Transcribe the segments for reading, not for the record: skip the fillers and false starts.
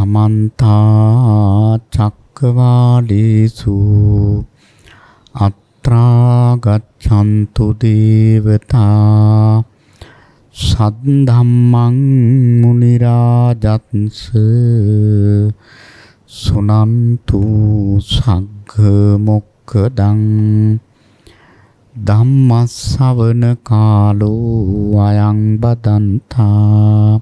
समन्ता चक्रवालेषु अत्रा गच्छन्तु देवता सद्धम्मं मुनिराजन्स सुनन्तु सग्गमोक्खदं ධම්මස්සවන කාලෝ අයං බදන්තා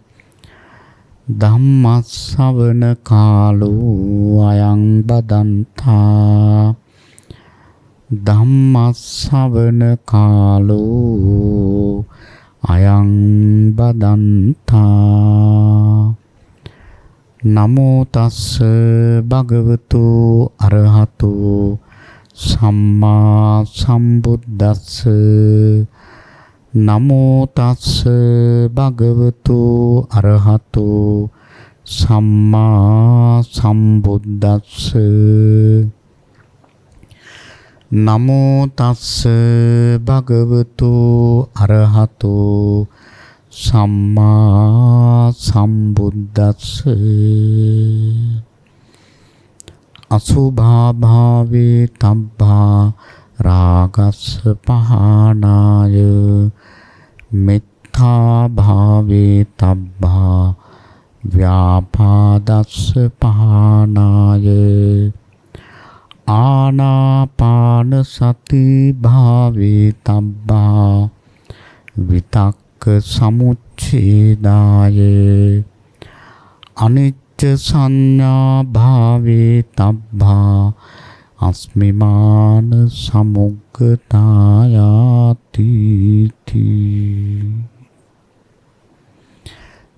ධම්මස්සවන කාලෝ අයං බදන්තා ධම්මස්සවන කාලෝ අයං බදන්තා නමෝ තස්ස භගවතු අරහතෝ සම්මා සම්බුද්දස්ස නමෝ තස්ස භගවතු අරහතෝ සම්මා සම්බුද්දස්ස නමෝ තස්ස භගවතු අරහතෝ සම්මා සම්බුද්දස්ස අසුභා භාවේ තබ්බා රාගස්ස පහනාය මෙත්තා භාවේ තබ්බා ව්‍යාපාදස්ස පහනාය ආනාපාන සති භාවේ තබ්බා විතක්ක සමුච්ඡේදාය අනිච්ච සංඥා භාවේ තබ්බා අස්මිමාන සමුග්ගතායාති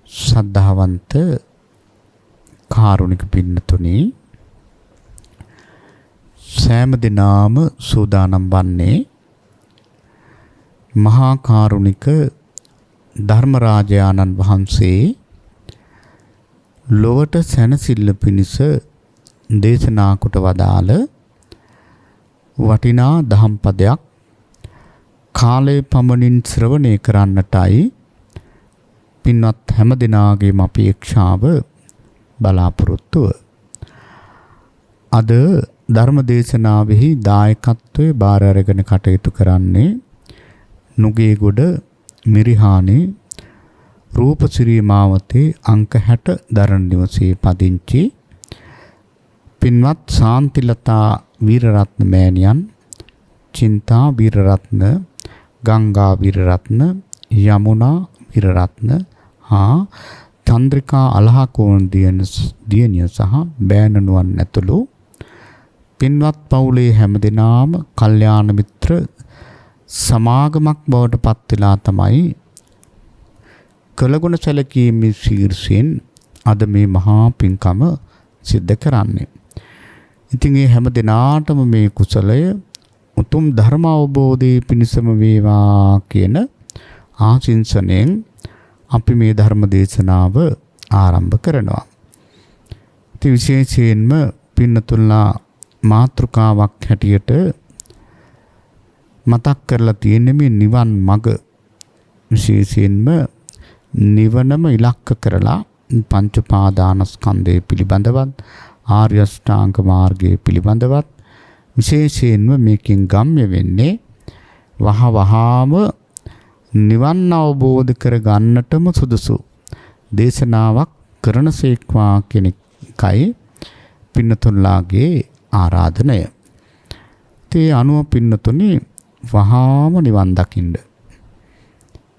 ශ්‍රද්ධාවන්ත කාරුණික පින්නතුනි සෑම දිනම සූදානම් වන්නේ මහා කාරුණික ධර්මරාජානන් වහන්සේ ලොවට සැනසෙල්ල පිණිස දේශනා කොට වදාළ වටිනා දහම් පදයක් කාලේ පමණින් ශ්‍රවණය කරන්නටයි පින්වත් හැම දිනාගේම අපේක්ෂාව බලාපොරොත්තුව. අද ධර්ම දේශනාවෙහි දායකත්වයේ බාර අරගෙන කටයුතු කරන්නේ නුගේගොඩ මිරිහානේ රූපසිරී මාවතේ අංක 60 දරණ නිවසේ පදිංචි පින්වත් ශාන්තිලතා වීරරත්න මෑණියන්, චින්තා වීරරත්න, ගංගා වීරරත්න, යමුනා වීරරත්න හා චන්ද්‍රිකා අලහකෝන් දියණිය සහ බෑණනුවන් ඇතුළු පින්වත් පවුලේ හැමදෙනාම කල්යාණ මිත්‍ර සමාගමක් බවට පත් වෙලා තමයි කළගුණ සැලකීමේ ශීර්ෂයෙන් අද මේ මහා පින්කම සිද්ධ කරන්නේ. ඉතින් මේ හැම දිනාටම මේ කුසලය උතුම් ධර්ම අවබෝධයේ පිණසම වේවා කියන ආශිංසනයෙන් අපි මේ ධර්ම දේශනාව ආරම්භ කරනවා. ඉතින් විශේෂයෙන්ම පින්නතුල්ලා මාතෘකාවක් හැටියට මතක් කරලා තියෙන්නේ මේ නිවන් මඟ, විශේෂයෙන්ම නිවනම ඉලක්ක කරලා පංච පාදානස්කන්ධය පිළිබඳවත්, ආර්ය අෂ්ටාංග මාර්ගය පිළිබඳවත් විශේෂයෙන්ම මේකෙන් ගම්ම්‍ය වෙන්නේ වහවහාම නිවන් අවබෝධ කර ගන්නටම සුදුසු දේශනාවක් කරනසේක්වා කියන එකයි පින්නතුන්ලාගේ ආරාධනය. ඒ අනුව පින්නතුනි වහාම නිවන් දකින්න.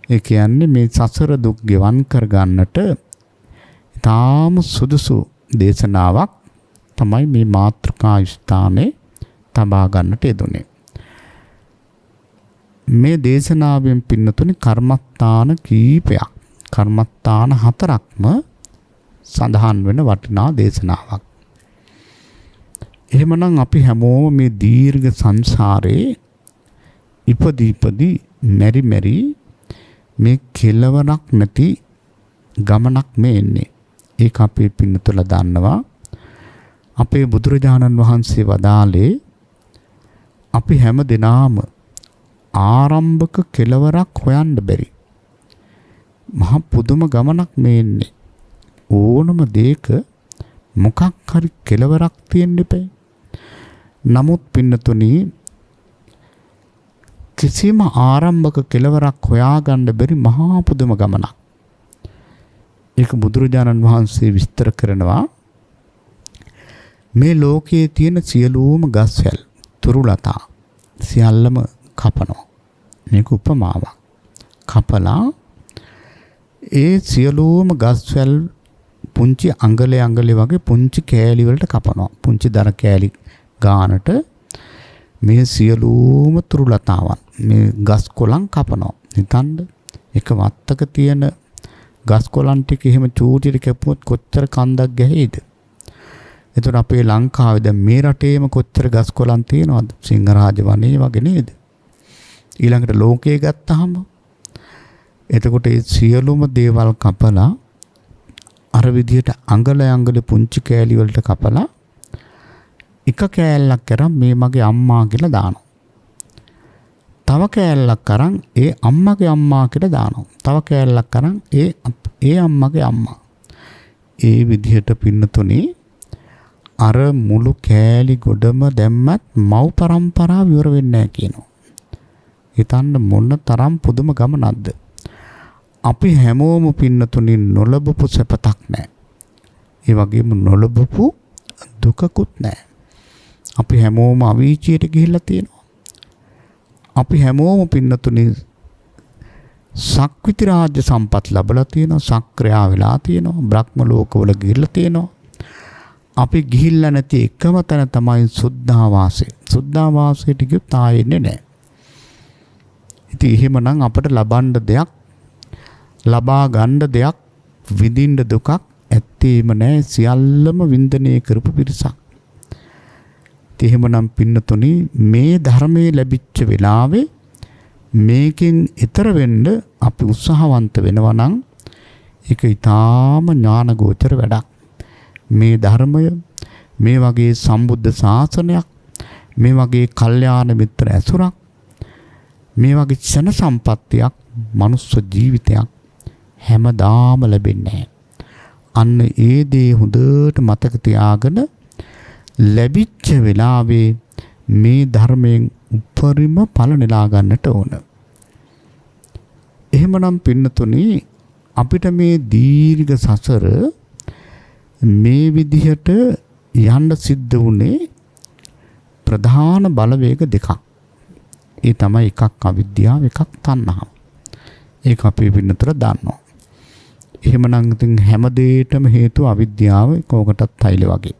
ඒ කියන්නේ මේ සසර දුක් ගෙවන් කර ගන්නට ඊටාම සුදුසු දේශනාවක් තමයි මේ මාතෘකා ස්ථානයේ තබා ගන්නට යෙදුනේ. මේ දේශනාවෙන් පින්නතුනි කර්මස්ථාන කීපයක්, කර්මස්ථාන 4ක්ම සඳහන් වෙන වටිනා දේශනාවක්. එහෙමනම් අපි හැමෝම මේ දීර්ඝ සංසාරේ ඉපදී මෙරි මේ කෙලවරක් නැති ගමනක් මේ එන්නේ. ඒක අපේ පින්නතුලා දන්නවා. අපේ බුදුරජාණන් වහන්සේ වදාළේ අපි හැම දිනාම ආරම්භක කෙලවරක් හොයන්න බැරි මහා පුදුම ගමනක් මේ එන්නේ. ඕනම දෙයක මොකක් හරි කෙලවරක් තියෙන්න එපේ. නමුත් පින්නතුනි කිසිම ආරම්භක කෙලවරක් හොයාගන්න බැරි මහා පුදුම ගමනක්. ඒක බුදුරජාණන් වහන්සේ විස්තර කරනවා මේ ලෝකයේ තියෙන සියලුම ගස්වැල් තුරුලතා සියල්ලම කපනවා. මේක උපමාවක්. කපලා ඒ සියලුම ගස්වැල් පුංචි අඟලේ වගේ පුංචි කෑලි වලට කපනවා. පුංචි දර කෑලි ගානට මේ සියලුම තුරුලතාවන් මේ ගස් කොළන් කපනවා. හිතන්න එක වත්තක තියෙන ගස් කොළන් ටික එහෙම චූටියට කැපුවොත් කොච්චර කන්දක් ගැහෙයිද? එතකොට අපේ ලංකාවේ දැන් මේ රටේම කොච්චර ගස් කොළන් තියෙනවද? සිංහරාජ වනයේ වගේ නේද? ඊළඟට ලෝකයේ ගත්තාම එතකොට ඒ සියලුම දේවල් කපලා අර විදිහට අඟල පුංචි කෑලි වලට කපලා එක කෑල්ලක් අරන් මේ මගේ අම්මා කියලා දානවා. තව කෑල්ලක් අරන් ඒ අම්මගේ අම්මා කියලා දානවා. තව කෑල්ලක් අරන් ඒ අම්මගේ අම්මා. ඒ විදිහට පින්නතුනේ අර මුළු කෑලි ගොඩම දැම්මත් මව් පරම්පරාව ඉවර වෙන්නේ නැහැ කියනවා. හිතන්න මොන තරම් පුදුම ගමනක්ද. අපි හැමෝම පින්නතුනේ නොලබපු සැපතක් නැහැ. ඒ වගේම නොලබපු දුකකුත් නැහැ. අපි හැමෝම අවීචියට ගිහිල්ලා තියෙනවා. අපි හැමෝම පින්නතුනේ සක්විති රාජ්‍ය සම්පත් ලැබලා තියෙනවා. සක්‍රියා වෙලා තියෙනවා. බ්‍රහ්ම ලෝකවල ගිහිල්ලා තියෙනවා. අපි ගිහිල්ලා නැති එකම තැන තමයි සුද්ධාවාසය. සුද්ධාවාසයට ගියොත් ආයෙන්නේ නැහැ. ඉතින් එහෙමනම් අපිට ලබන්න දෙයක්, ලබා ගන්න දෙයක්, විඳින්න දුකක් ඇත්තේම නැහැ. සියල්ලම වින්දනය කරපු පිරිසක්. එහෙමනම් පින්නතුනි මේ ධර්මයේ ලැබිච්ච වෙලාවේ මේකෙන් ඈතර වෙන්න අපි උත්සාහවන්ත වෙනවා නම් ඒක ඊටාම ඥානගෝචර වැඩක්. මේ ධර්මය, මේ වගේ සම්බුද්ධ ශාසනයක්, මේ වගේ කල්යාණ මිත්‍ර ඇසුරක්, මේ වගේ ක්ෂණ සම්පත්තියක්, මනුස්ස ජීවිතයක් හැමදාම ලැබෙන්නේ නැහැ. අන්න ඒ දේ හොඳට මතක තියාගෙන ලැබිච්ච වෙලාවේ මේ ධර්මයෙන් උපරිම ඵල නෙලා ගන්නට ඕන. එහෙමනම් පින්නතුනි අපිට මේ දීර්ඝ සසර මේ විදිහට යන්න සිද්ධ වුණේ ප්‍රධාන බලවේග දෙකක්. ඒ තමයි එකක් අවිද්‍යාව, එකක් තණ්හාව. ඒක අපේ පින්නතර දන්නවා. එහෙමනම් ඉතින් හැම දෙයකටම හේතුව අවිද්‍යාව, කෝකටත් තෛල වගේ.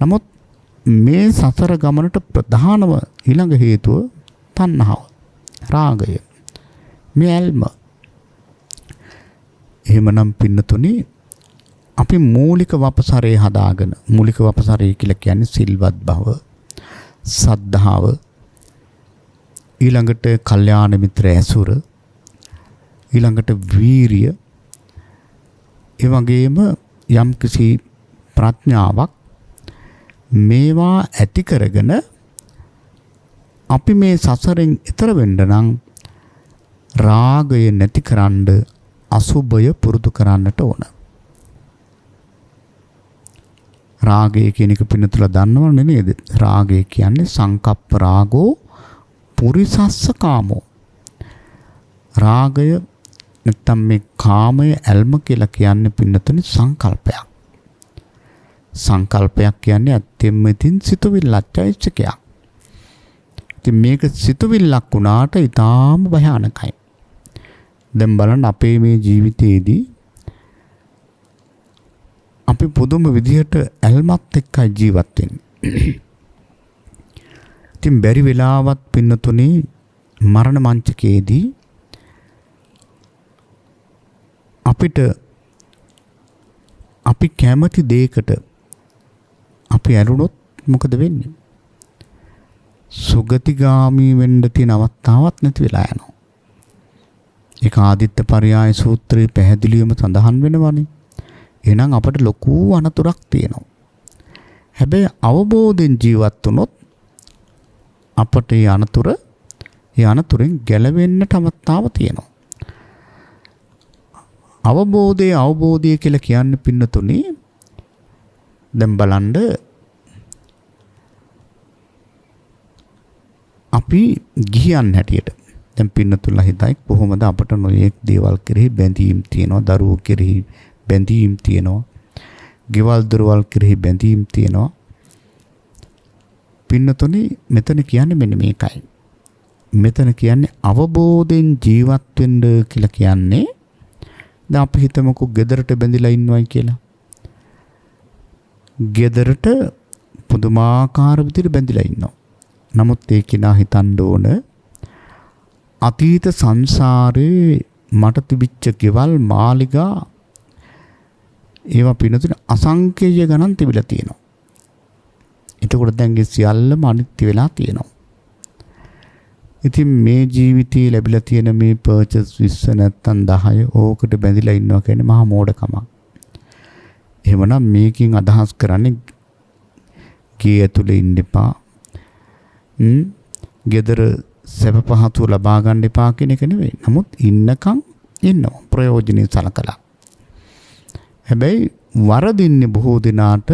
නමුත් මේ සසර ගමනට ප්‍රධානම ඊළඟ හේතුව තණ්හාව, රාගය, මේ ඇල්ම. එහෙමනම් පින්නතුනි අපි මූලික වපසරේ හදාගෙන, මූලික වපසරේ කියලා කියන්නේ සිල්වත් බව, සද්ධාව, ඊළඟට කල්යාණ මිත්‍ර ඇසුර, ඊළඟට වීරිය, ඒ වගේම යම්කිසි ප්‍රඥාවක්, මේවා ඇති කරගෙන අපි මේ සසරෙන් ඈතර වෙන්න නම් රාගය නැතිකරන්න අසුභය පුරුදු කරන්නට ඕන. රාගය කියන එක පින්නතුලා දන්නවනේ නේද? රාගය කියන්නේ සංකප්ප රාගෝ පුරිසස්ස කාමෝ. රාගය නැත්තම් මේ කාමය, ඇල්ම කියලා කියන්නේ පින්නතුනි සංකල්පයක්. සංකල්පයක් කියන්නේ ඇත්තෙන්ම ඉතින් සිතුවිල්ලක්, චෛතසිකයක්. ඉතින් මේක සිතුවිල්ලක් වුණාට ඊටාම භයානකයි. දැන් බලන්න අපේ මේ ජීවිතයේදී අපි පුදුම විදිහට ඇල්මත් එක්කයි ජීවත් වෙන්නේ. ඉතින් බැරි වෙලාවත් පින්නතුනි මරණ මංචකයේදී අපිට අපි කැමති දෙයකට අපි ඇරුණොත් මොකද වෙන්නේ? සුගතිගාමී වෙන්න තියෙන අවස්ථාවක් නැති වෙලා යනවා. ඒක ආදිත්ත පරයාය සූත්‍රයේ පැහැදිලිවම සඳහන් වෙනවානේ. එහෙනම් අපට ලොකු අනතුරක් තියෙනවා. හැබැයි අවබෝධයෙන් ජීවත් වුණොත් අපට ඒ අනතුරෙන් ගැලවෙන්නට අවස්ථාව තියෙනවා. අවබෝධය කියලා කියන්නේ පින්නතුනේ දැන් බලන්න අපි ගිහියන් හැටියට දැන් පින්නතුල්ලා හිතයි කොහොමද අපට නොයෙක් දේවල් කෙරෙහි බැඳීම් තියෙනවා, දරුවෝ කෙරෙහි බැඳීම් තියෙනවා, ගෙවල් දොරවල් කෙරෙහි බැඳීම් තියෙනවා. පින්නතුනි මෙතන කියන්නේ මෙන්න මේකයි. මෙතන කියන්නේ අවබෝධයෙන් ජීවත් වෙන්න කියලා කියන්නේ. දැන් අපි හිතමුකෝ ගෙදරට බැඳිලා ඉන්නවයි කියලා. ගෙදරට පුදුමාකාර විදිහට බැඳිලා ඉන්නවා. නමුත් ඒ කෙනා හිතන්න ඕන අතීත සංසාරේ මට තිබිච්ච ගෙවල් මාලිගා ඒවා පින්නතුනේ අසංකේය ගණන් තිබිලා තියෙනවා. එතකොට දැන් ඒ සියල්ලම අනිත්‍ය වෙලා තියෙනවා. ඉතින් මේ ජීවිතේ ලැබිලා තියෙන මේ පර්චස් 20 නැත්තම් 10 ඕකට බැඳිලා ඉන්නවා කියන්නේ මහා මෝඩකමක්. එහෙමනම් මේකෙන් අදහස් කරන්නේ ගේ ඇතුලේ ඉන්න එපා. ගෙදර සැප පහසු ලබා ගන්න එපා කියන එක නෙවෙයි. නමුත් ඉන්නකම් ඉන්නවා ප්‍රයෝජනෙයි සලකලා. හැබැයි වරදින්නේ බොහෝ දිනාට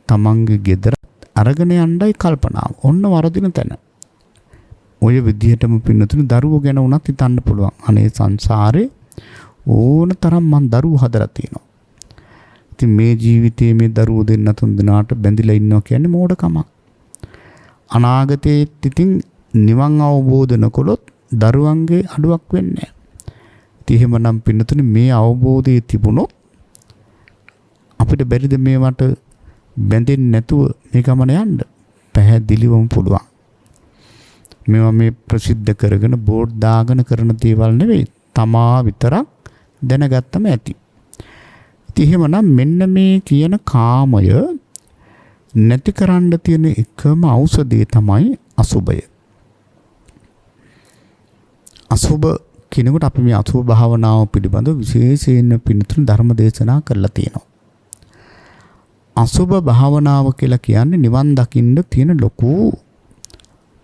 තමන්ගේ ගෙදර අරගෙන යන්නයි කල්පනාව. ඔන්න වරදින තැන. ඔය විදිහටම පින්නතුනේ දරුවෝ ගැන උනත් හිතන්න පුළුවන්. අනේ සංසාරේ ඕන තරම් මං දරුවෝ හදලා තියෙනවා. ඉතින් මේ ජීවිතයේ මේ දරුවෝ දෙන්න තුන් දෙනාට බැඳිලා ඉන්නවා කියන්නේ මෝඩකමක්. අනාගතයේත් ඉතින් නිවන් අවබෝධ නොකළොත් දරුවන්ගේ අඩුවක් වෙන්නේ නැහැ. ඉතින් එහෙමනම් පින්නතුනේ මේ අවබෝධය තිබුණොත් අපිට බැරිද මේවට බැඳෙන්නේ නැතුව මේ ගමන යන්න? පැහැදිලිවම පුළුවන්. මේවා මේ ප්‍රසිද්ධ කරගෙන බෝඩ් දාගෙන කරන දේවල් නෙවෙයි. තමා විතරක් දැනගත්තම ඇති. ඉතින් එහෙමනම් මෙන්න මේ කියන කාමය නැති කරන්න තියෙන එකම ඖෂධය තමයි අසුබය. අසුබ කියනකොට අපි මේ අසුබ භාවනාව පිළිබඳව විශේෂයෙන් පිළිතුරු ධර්ම දේශනා කරලා තියෙනවා. අසුබ භාවනාව කියලා කියන්නේ නිවන් දකින්න තියෙන ලොකු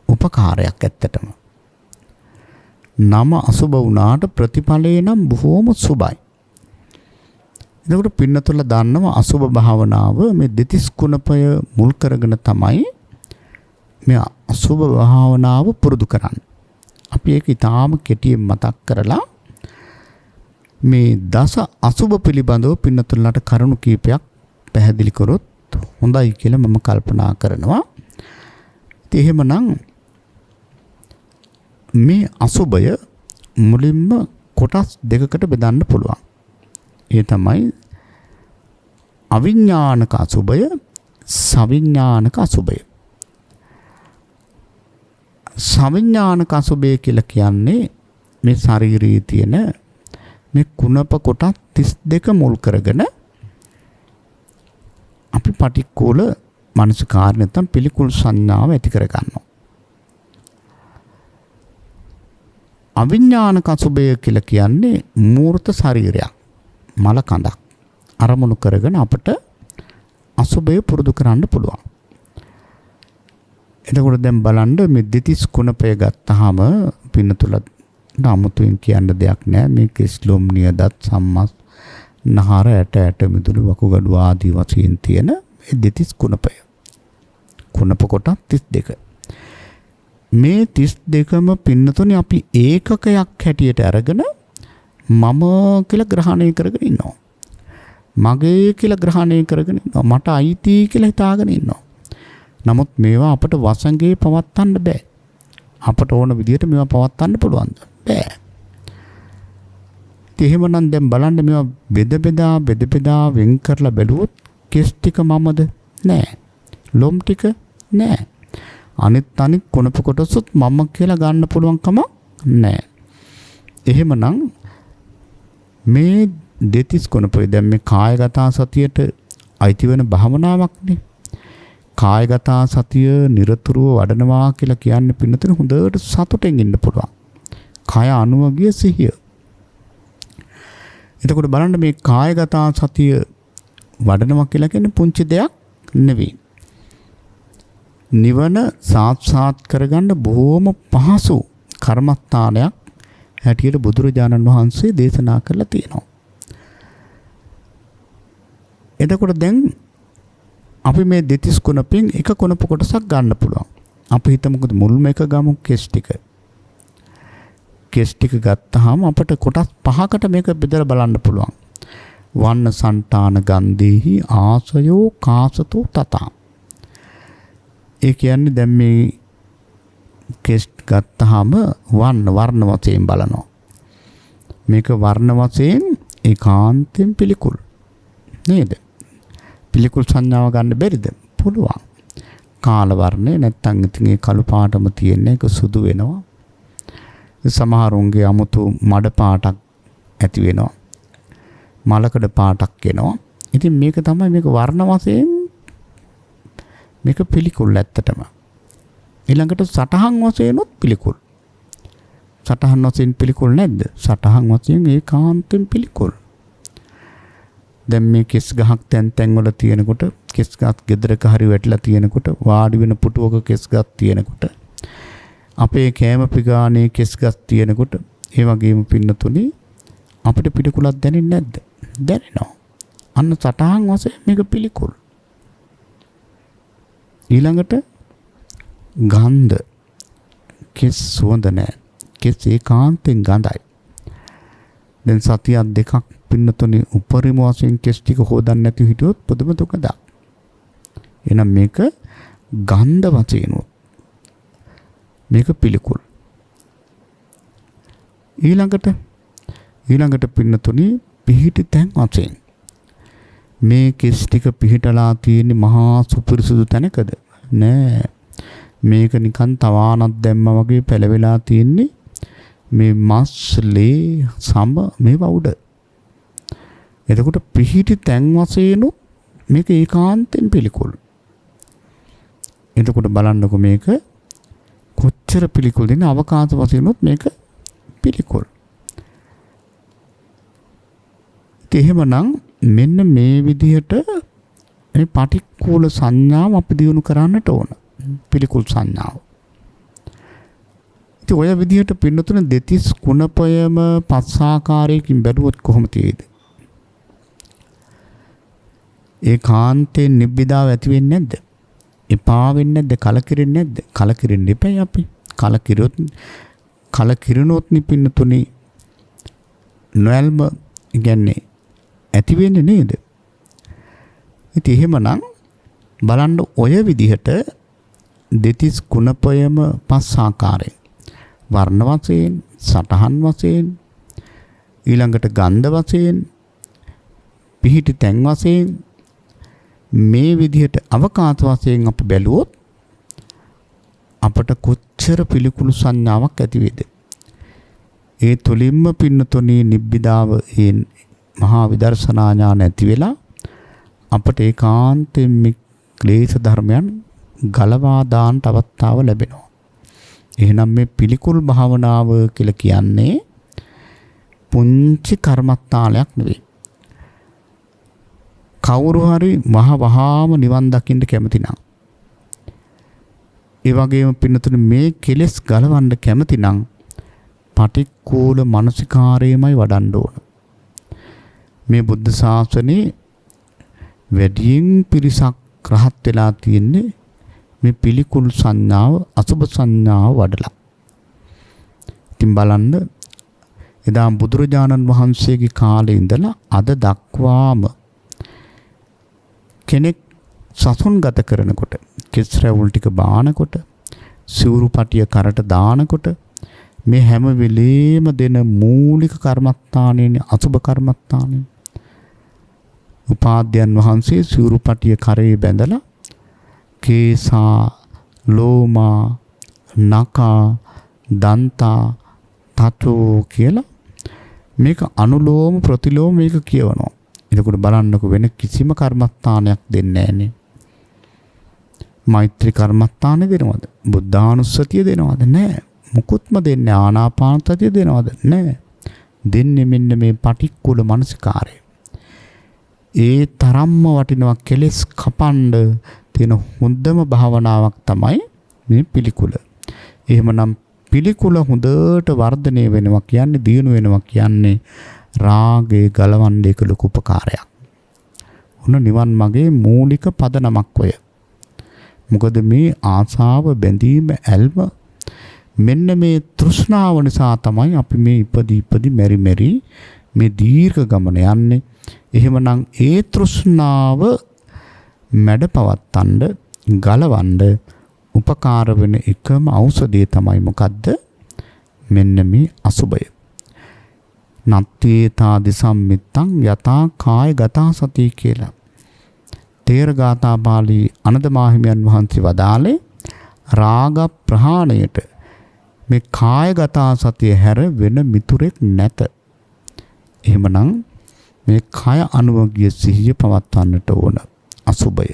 උපකාරයක් ඇත්තටම. නම අසුබ වුණාට ප්‍රතිඵලය නම් බොහෝම සුබයි. එතකොට පින්නතුල දන්නවා අසුබ භාවනාව මේ දෙතිස් කුණපය මුල් කරගෙන තමයි මේ අසුබ භාවනාව පුරුදු කරන්නේ. අපි ඒක ඊටාම කෙටියෙන් මතක් කරලා මේ දස අසුබ පිළිබඳව පින්නතුලට කරුණු කීපයක් පැහැදිලි කරොත් හොඳයි කියලා මම කල්පනා කරනවා. ඉතින් එහෙමනම් මේ අසුබය මුලින්ම කොටස් දෙකකට බෙදන්න පුළුවන්. ඒ තමයි අවිඥානික අසුබය, සවිඥානික අසුබය. සවිඥානික අසුබය කියලා කියන්නේ මේ ශරීරයේ තියෙන මේ කුණප කොටස් 32 මුල් කරගෙන අපි පටික්කුල මානසිකාර නැත්නම් පිළිකුල් සංඥාව ඇති කර ගන්නවා. අවිඥානික අසුබය කියලා කියන්නේ මූර්ත ශරීරයක්, මල කඳක් අරමුණු කරගෙන අපට අසුබය පුරුදු කරන්න පුළුවන්. එතකොට දැන් බලන්න මේ දෙතිස් කුණපය ගත්තාම පින්නතුල 아무තුන් කියන්න දෙයක් නැහැ. මේ කිස්ලොම් නියදත් සම්මස් නහර ඇට මිදුළු වකුගඩු ආදී වශයෙන් තියෙන මේ දෙතිස් කුණපය. කුණප කොටස් 32. මේ 32ම පින්නතුනේ අපි ඒකකයක් හැටියට අරගෙන මම කියලා ග්‍රහණය කරගෙන ඉන්නවා. මගේ කියලා ග්‍රහණය කරගෙන ඉන්නවා. මට අයිති කියලා හිතාගෙන ඉන්නවා. නමුත් මේවා අපට වසඟේ පවත්වන්න බෑ. අපට ඕන විදිහට මේවා පවත්වන්න පුළුවන්ද? බෑ. එහෙමනම් දැන් බලන්න මේවා බෙද බෙදා වෙන් කරලා බැලුවොත් කෙස් ටික මමද? නෑ. ලොම් ටික නෑ. අනිත් කුණප කොටසුත් මම කියලා ගන්න පුළුවන්කම නෑ. එහෙමනම් මේ දෙතිස් කුණපය දැන් මේ කායගත සතියට අයිති වෙන භාවනාවක්නේ. කායගත සතිය නිරතුරුව වඩනවා කියලා කියන්නේ පින්නතන හොඳට සතුටෙන් ඉන්න පුළුවන්. කාය අනුවගිය සිහිය. එතකොට බලන්න මේ කායගත සතිය වඩනවා කියලා කියන්නේ පුංචි දෙයක් නෙවෙයි. නිවන සාක්ෂාත් කරගන්න බොහොම පහසු කර්මස්ථානයක් හැටියට බුදුරජාණන් වහන්සේ දේශනා කරලා තියෙනවා. එතකොට දැන් අපි මේ දෙතිස් කුණපෙන් එක කුණප කොටසක් ගන්න පුළුවන්. අපි හිතමුකෝ මුල්ම එක ගමු කෙස් ටික. කෙස් ටික ගත්තාම අපිට කොටස් 5කට මේක බෙදලා බලන්න පුළුවන්. වන්න సంతාන ගන්ධේහි ආසයෝ කාසතෝ තතා. ඒ කියන්නේ දැන් මේ කෙස් ගත්තාම වර්ණ වශයෙන් බලනවා. මේක වර්ණ වශයෙන් ඒකාන්තයෙන් පිළිකුල් නේද? පිළිකුල් සංඥාව ගන්න බැරිද? පුළුවන්. කාල වර්ණය නැත්තම් ඉතින් ඒ කළු පාටම තියෙන එක සුදු වෙනවා. සමහරුන්ගේ 아무තු මඩ පාටක් ඇති වෙනවා. මලකඩ පාටක් එනවා. ඉතින් මේක තමයි මේක වර්ණ වශයෙන් මේක පිළිකුල් ඇත්තටම. ඊළඟට සටහන් වශයෙන් උත් පිළිකුල්. සටහන් වශයෙන් පිළිකුල් නැද්ද? සටහන් වශයෙන් ඒකාන්තයෙන් පිළිකුල්. දැන් මේ කෙස් ගහක් තැන් වල තියෙනකොට කෙස් ගහක් ගෙදරක හරි වැටිලා තියෙනකොට වාඩි වෙන පුටුවක කෙස් ගහක් තියෙනකොට අපේ කෑම පිගානේ කෙස් ගහක් තියෙනකොට ඒ වගේම පින්නතුනේ අපිට පිළිකුලක් දැනෙන්නේ නැද්ද? දැනෙනවා. අන්න සටහන් වශයෙන් මේක පිළිකුල්. ඊළඟට ගන්ධ කෙස් සුවඳ නැහැ. කෙස් ඒකාන්තයෙන් ගඳයි. දැන් සතියක් දෙකක් පින්නතුනේ උපරිම වශයෙන් කෙස් ටික හොදන්න නැති හිටියොත් පුදුම දුකද? එහෙනම් මේක ගන්ධ වශයෙන් මේක පිළිකුල්. ඊළඟට පින්නතුනේ පිහිටි තැන් වශයෙන් මේ කෙස් ටික පිහිටලා තියෙන මහා සුපිරිසුදු තැනකද? නෑ. මේක නිකන් තවානක් දැම්මා වගේ පැලවිලා තියෙන්නේ මේ මස්ලේ සම මේවා උඩ. එතකොට පිහිටි තැන් වශයෙන් මේක ඒකාන්තයෙන් පිළිකුල්. එතකොට බලන්නකො මේක කොච්චර පිළිකුල් දෙන අවකාශ වශයෙන් මේක පිළිකුල්. එහෙමනම් මෙන්න මේ විදිහට මේ පටික්කුල සංඥාව අපි දිනු කරන්නට ඕන. පිළිකුල් සංඥාව. ඉතින් ඔය විදිහට පින්නතුන දෙතිස් කුණපයම පස් ආකාරයකින් බැලුවොත් කොහොම තියෙයිද? ඒකාන්තයෙන් නිබ්බිදාව ඇති වෙන්නේ නැද්ද? එපා වෙන්නේ නැද්ද? කලකිරෙන්නේ නැද්ද? කලකිරෙන්න එපයි අපි. කලකිරනොත් නිපින්නතුනි නොයල්ම කියන්නේ ඇති වෙන්නේ නේද? ඉතින් එහෙමනම් බලන්න ඔය විදිහට දෙතිස් කුණපයම පස් ආකාරයෙන් වර්ණ වශයෙන්, සටහන් වශයෙන්, ඊළඟට ගන්ධ වශයෙන්, පිහිටි තැන් වශයෙන් මේ විදිහට අවකාශ වශයෙන් අපි බැලුවොත් අපට කොච්චර පිළිකුල් සංඥාවක් ඇති වේද? ඒ තුලින්ම පින්නතොනේ නිබ්බිදාව ඒ මහා විදර්ශනා ඥාන ඇති වෙලා අපට ඒකාන්තයෙන් මේ ක්ලේශ ධර්මයන් ගලවා දාන්න අවස්ථාව ලැබෙනවා. එහෙනම් මේ පිළිකුල් භාවනාව කියලා කියන්නේ පුංචි කර්මස්ථානයක් නෙවෙයි. කවුරු හරි වහාම නිවන් දකින්න කැමති නම්, ඒ වගේම පින්නතුනේ මේ කෙලෙස් ගලවන්න කැමති නම් පටික්කුල මානසිකාරයමයි වඩන්න ඕන. මේ බුද්ධ ශාසනේ වැඩියෙන් පිරිසක් රහත් වෙලා තියෙන්නේ මේ පිළිකුල් සංඥාව, අසුබ සංඥාව වඩලා. ඉතින් බලන්න එදා බුදුරජාණන් වහන්සේගේ කාලේ ඉඳලා අද දක්වාම කෙනෙක් සසුන් ගත කරනකොට, කෙස් රැවුල් ටික බානකොට, සිවුරු පටිය කරට දානකොට මේ හැම වෙලේම දෙන මූලික කර්මස්ථානයේ අසුබ කර්මස්ථානයේ උපාධ්‍යයන් වහන්සේ සිවුරු පටිය කරේ බැඳලා කේසා, ලෝමා, නකා, දන්තා, තතෝ කියලා මේක අනුලෝම ප්‍රතිලෝම මේක කියවනවා. එතකොට බලන්නකො වෙන කිසිම කර්මස්ථානයක් දෙන්නේ නැහනේ. මෛත්‍රී කර්මස්ථානෙ දෙනවද? බුද්ධානුස්සතිය දෙනවද? නැහැ. මුකුත්ම දෙන්නේ ආනාපාන සතිය දෙනවද? නැහැ. දෙන්නේ මෙන්න මේ පටික්කුල මනසිකාරය. ඒ තරම්ම වටිනවා කෙලෙස් කපන්න තියෙන හොඳම භාවනාවක් තමයි මේ පිළිකුල. එහෙමනම් පිළිකුල හොඳට වර්ධනය වෙනවා කියන්නේ, දියුණු වෙනවා කියන්නේ රාගය ගලවන්න එක ලොකු උපකාරයක්. උන නිවන් මාගේ මූලික පදනමක් ඔය. මොකද මේ ආසාව බැඳීම ඇල්ම මෙන්න මේ තෘෂ්ණාව නිසා තමයි අපි මේ ඉපදි මෙරි මේ දීර්ඝ ගමන යන්නේ. එහෙමනම් ඒ තෘෂ්ණාව මැඩපවත්තන්න ගලවන්න උපකාර වෙන එකම ඖෂධය තමයි මොකද්ද? මෙන්න මේ අසුබය. නත්තේතා දිසම්මිත්තං යතා කාය ගතා සති කියලා. තේරගාථා පාළි අනද මාහිමියන් වහන්සේ වදාළේ රාග ප්‍රහාණයට මේ කායගතා සතිය හැර වෙන මිතුරෙක් නැත. එහෙමනම් මේ කය අනුවගිය සිහිය පවත්වන්නට ඕන අසුබය.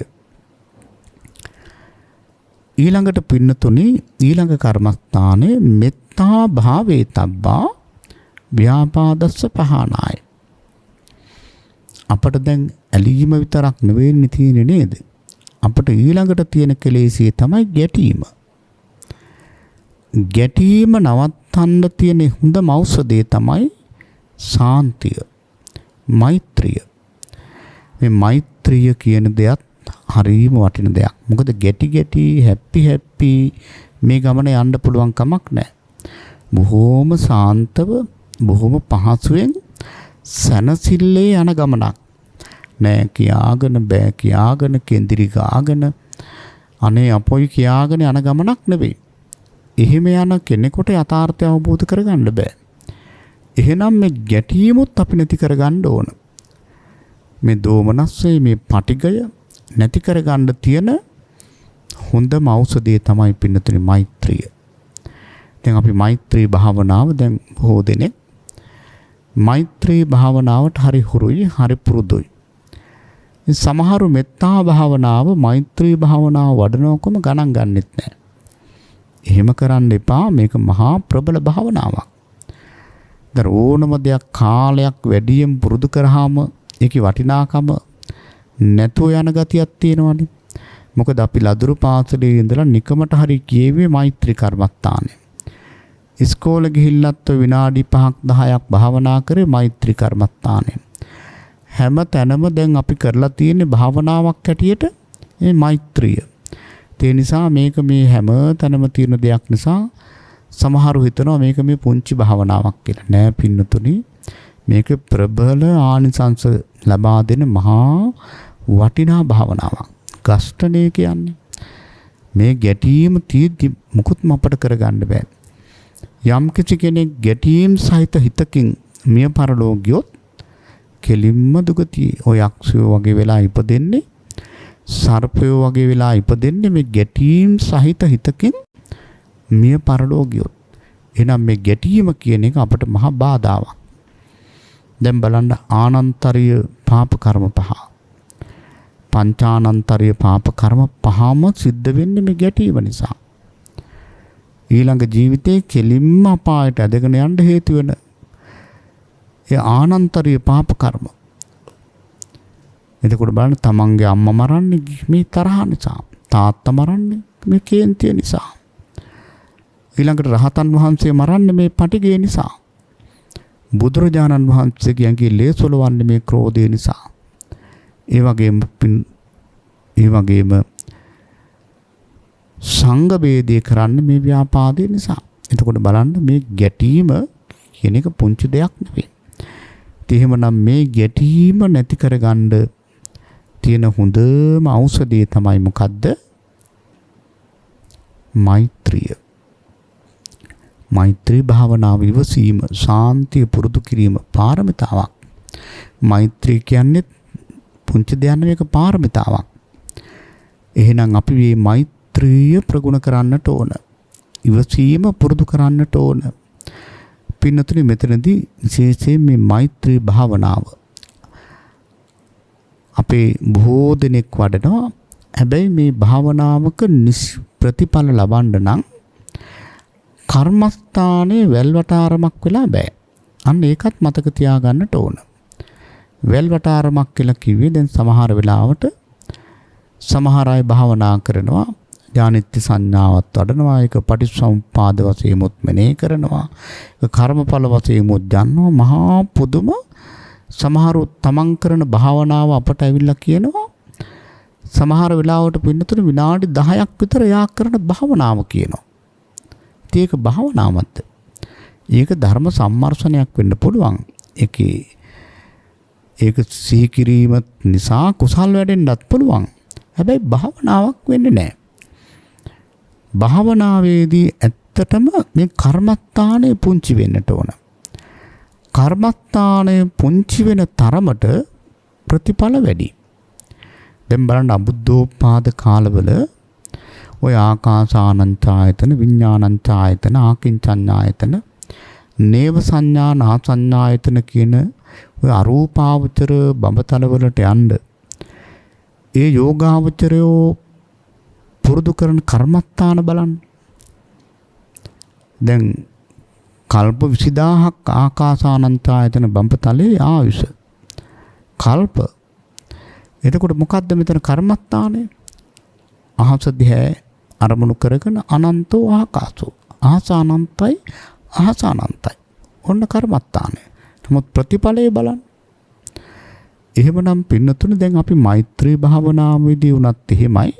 ඊළඟට පින්නතුනි ඊළඟ කර්මස්ථානයේ මෙත්තා භාවේ තබ්බා ව්‍යාපාදස්ස පහනාය. අපට දැන් ඇලීම විතරක් නෙවෙයි තියෙන්නේ නේද? අපට ඊළඟට තියෙන කෙලෙසිය තමයි ගැටීම. ගැටීම නවත්තන්න තියෙන හොඳම ඖෂධය තමයි සාන්තිය, මෛත්‍රිය. මේ මෛත්‍රිය කියන දෙයත් හරිම වටින දෙයක්. මොකද ගැටි හැපි මේ ගමන යන්න පුළුවන් කමක් නැහැ. බොහෝම සාන්තව බොහොම පහසුවෙන් සනසිල්ලේ යන ගමනක්. නෑ කියාගෙන බෑ කියාගෙන කෙන්දිරි ගාගෙන අනේ අපොයි කියාගෙන යන ගමනක් නෙවෙයි. එහෙම යන කෙනෙකුට යථාර්ථය අවබෝධ කරගන්න බෑ. එහෙනම් මේ ගැටීමුත් අපි නැති කරගන්න ඕන. මේ දෝමනස්සේ මේ පටිගය නැති කරගන්න තියෙන හොඳම ඖෂධය තමයි පින්නතුනි මෛත්‍රිය. දැන් අපි මෛත්‍රී භාවනාව දැන් බොහෝ දෙනෙක් මෛත්‍රී භාවනාවට හරි හුරුයි හරි පුරුදුයි. සමහරු මෙත්තා භාවනාව මෛත්‍රී භාවනාව වඩනකොම ගණන් ගන්නෙත් නැහැ. එහෙම කරන්න එපා. මේක මහා ප්‍රබල භාවනාවක්. දර ඕනම දෙයක් කාලයක් වැඩියෙන් පුරුදු කරාම ඒකේ වටිනාකම නැතුව යන ගතියක් තියෙනවනේ. මොකද අපි ලදරු පාසලේ ඉඳලා නිකමට හරි කියෙව්වේ මෛත්‍රී කර්මස්ථානේ. ඉස්කෝලේ ගිහිල්ලත් විනාඩි 5ක් 10ක් භාවනා කරේ මෛත්‍රී කර්මස්ථානේ. හැම තැනම දැන් අපි කරලා තියෙන භාවනාවක් හැටියට මේ මෛත්‍රිය. ඒ නිසා මේක මේ හැම තැනම තියෙන දෙයක් නිසා සමහරු හිතනවා මේක මේ පුංචි භාවනාවක් කියලා. නෑ පින්නතුනි, මේක ප්‍රබල ආනිසංස ලබා දෙන මහා වටිනා භාවනාවක්. ගස්ඨණය කියන්නේ මේ ගැටීම තියෙද්දි මුකුත්ම අපට කරගන්න බෑ. යම් කිසි කෙනෙක් ගැටීම් සහිත හිතකින් මිය පරලෝ ගියොත් කෙලින්ම දුගතිය. ඔය යක්ෂයෝ වගේ වෙලා ඉපදෙන්නේ, සර්පයෝ වගේ වෙලා ඉපදෙන්නේ මේ ගැටීම් සහිත හිතකින් මිය පරලෝ ගියොත්. එහෙනම් මේ ගැටීම කියන එක අපට මහා බාධාවක්. දැන් බලන්න ආනන්තරීය පාප කර්ම පහ. පංචානන්තරීය පාප කර්ම පහම සිද්ධ වෙන්නේ මේ ගැටීම නිසා. ඊළඟ ජීවිතේ කෙලින්ම අපායට ඇදගෙන යන්න හේතු වෙන ඒ ආනන්තරීය පාප කර්ම. එතකොට බලන්න තමන්ගේ අම්මා මරන්නේ මේ තරහ නිසා, තාත්තා මරන්නේ මේ කේන්තිය නිසා. ඊළඟට රහතන් වහන්සේ මරන්නේ මේ පටිඝය නිසා. බුදුරජාණන් වහන්සේගේ ඇඟේ ලේ සොලවන්නේ මේ ක්‍රෝධය නිසා. ඒ වගේම සංඝ ભેදේ කරන්නේ මේ ව්‍යාපාදේ නිසා. එතකොට බලන්න මේ ගැටීම කියන එක පුංචි දෙයක් නෙවෙයි. එහෙමනම් මේ ගැටීම නැති කරගන්න තියෙන හොඳම ඖෂධය තමයි මොකද්ද? මෛත්‍රිය. මෛත්‍රී භාවනාව ඉවසීම, ශාන්තිය පුරුදු කිරීම පාරමිතාවක්. මෛත්‍රී කියන්නේ පුංචි දෙයක් නෙවෙයි, ඒක පාරමිතාවක්. එහෙනම් අපි මේ මෛත්‍රිය ප්‍රගුණ කරන්නට ඕන. ඉවසීම පුරුදු කරන්නට ඕන. පින්නතුනි මෙතනදී විශේෂයෙන් මේ මෛත්‍රී භාවනාව අපේ බොහෝ දෙනෙක් වඩනවා. හැබැයි මේ භාවනාවක ප්‍රතිඵල ලබන්න නම් කර්මස්ථානයේ වැල්වටාරමක් වෙලා බෑ. අන්න ඒකත් මතක තියාගන්නට ඕන. වැල්වටාරමක් කියලා කිව්වේ දැන් සමහර වෙලාවට සමහර අය භාවනා කරනවා, ඥානිත්‍ය සංඥාවත් වඩනවා, ඒක පටිච්චසමුප්පාද වශයෙන් මෙනෙහි කරනවා, ඒක කර්මඵල වශයෙන් යනවා, මහා පුදුම සමහරු තමන් කරන භාවනාව අපට ඇවිල්ලා කියනවා සමහර වෙලාවට පින්නතුන විනාඩි 10ක් විතර යා කරන භාවනාව කියනවා. ඒක භාවනාවක්ද? ඒක ධර්ම සම්මර්ෂණයක් වෙන්න පුළුවන්. ඒක සිහි කිරීම නිසා කුසල් වැඩෙන්නත් පුළුවන්. හැබැයි භාවනාවක් වෙන්නේ නැහැ. භාවනාවේදී ඇත්තටම මේ කර්මස්ථානය පුංචි වෙන්නට ඕන. කර්මස්ථානය පුංචි වෙන තරමට ප්‍රතිඵල වැඩි. දැන් බලන්න අබුද්ධෝත්පාද කාලවල ඔය ආකාසානංචායතන, විඥානංචායතන, ආකින්චඤ්ඤායතන, නේව සංඥා නාසඤ්ඤායතන කියන ඔය අරූපාවචර බඹතලවලට යන්න ඒ යෝගාවචරයෝ පුරුදු කරන කර්මස්ථාන බලන්න. දැන් කල්ප 20000ක් ආකාසානංචායතන බඹතලේ ආයුෂ. කල්ප. එතකොට මොකද්ද මෙතන කර්මස්ථානය? අහස දිහා අරමුණු කරගෙන අනන්තෝ ආකාසෝ. අහස අනන්තයි, අහස අනන්තයි. ඔන්න කර්මස්ථානය. නමුත් ප්‍රතිඵලය බලන්න. එහෙමනම් පින්නතුනේ දැන් අපි මෛත්‍රී භාවනාවේදී උනත් එහෙමයි.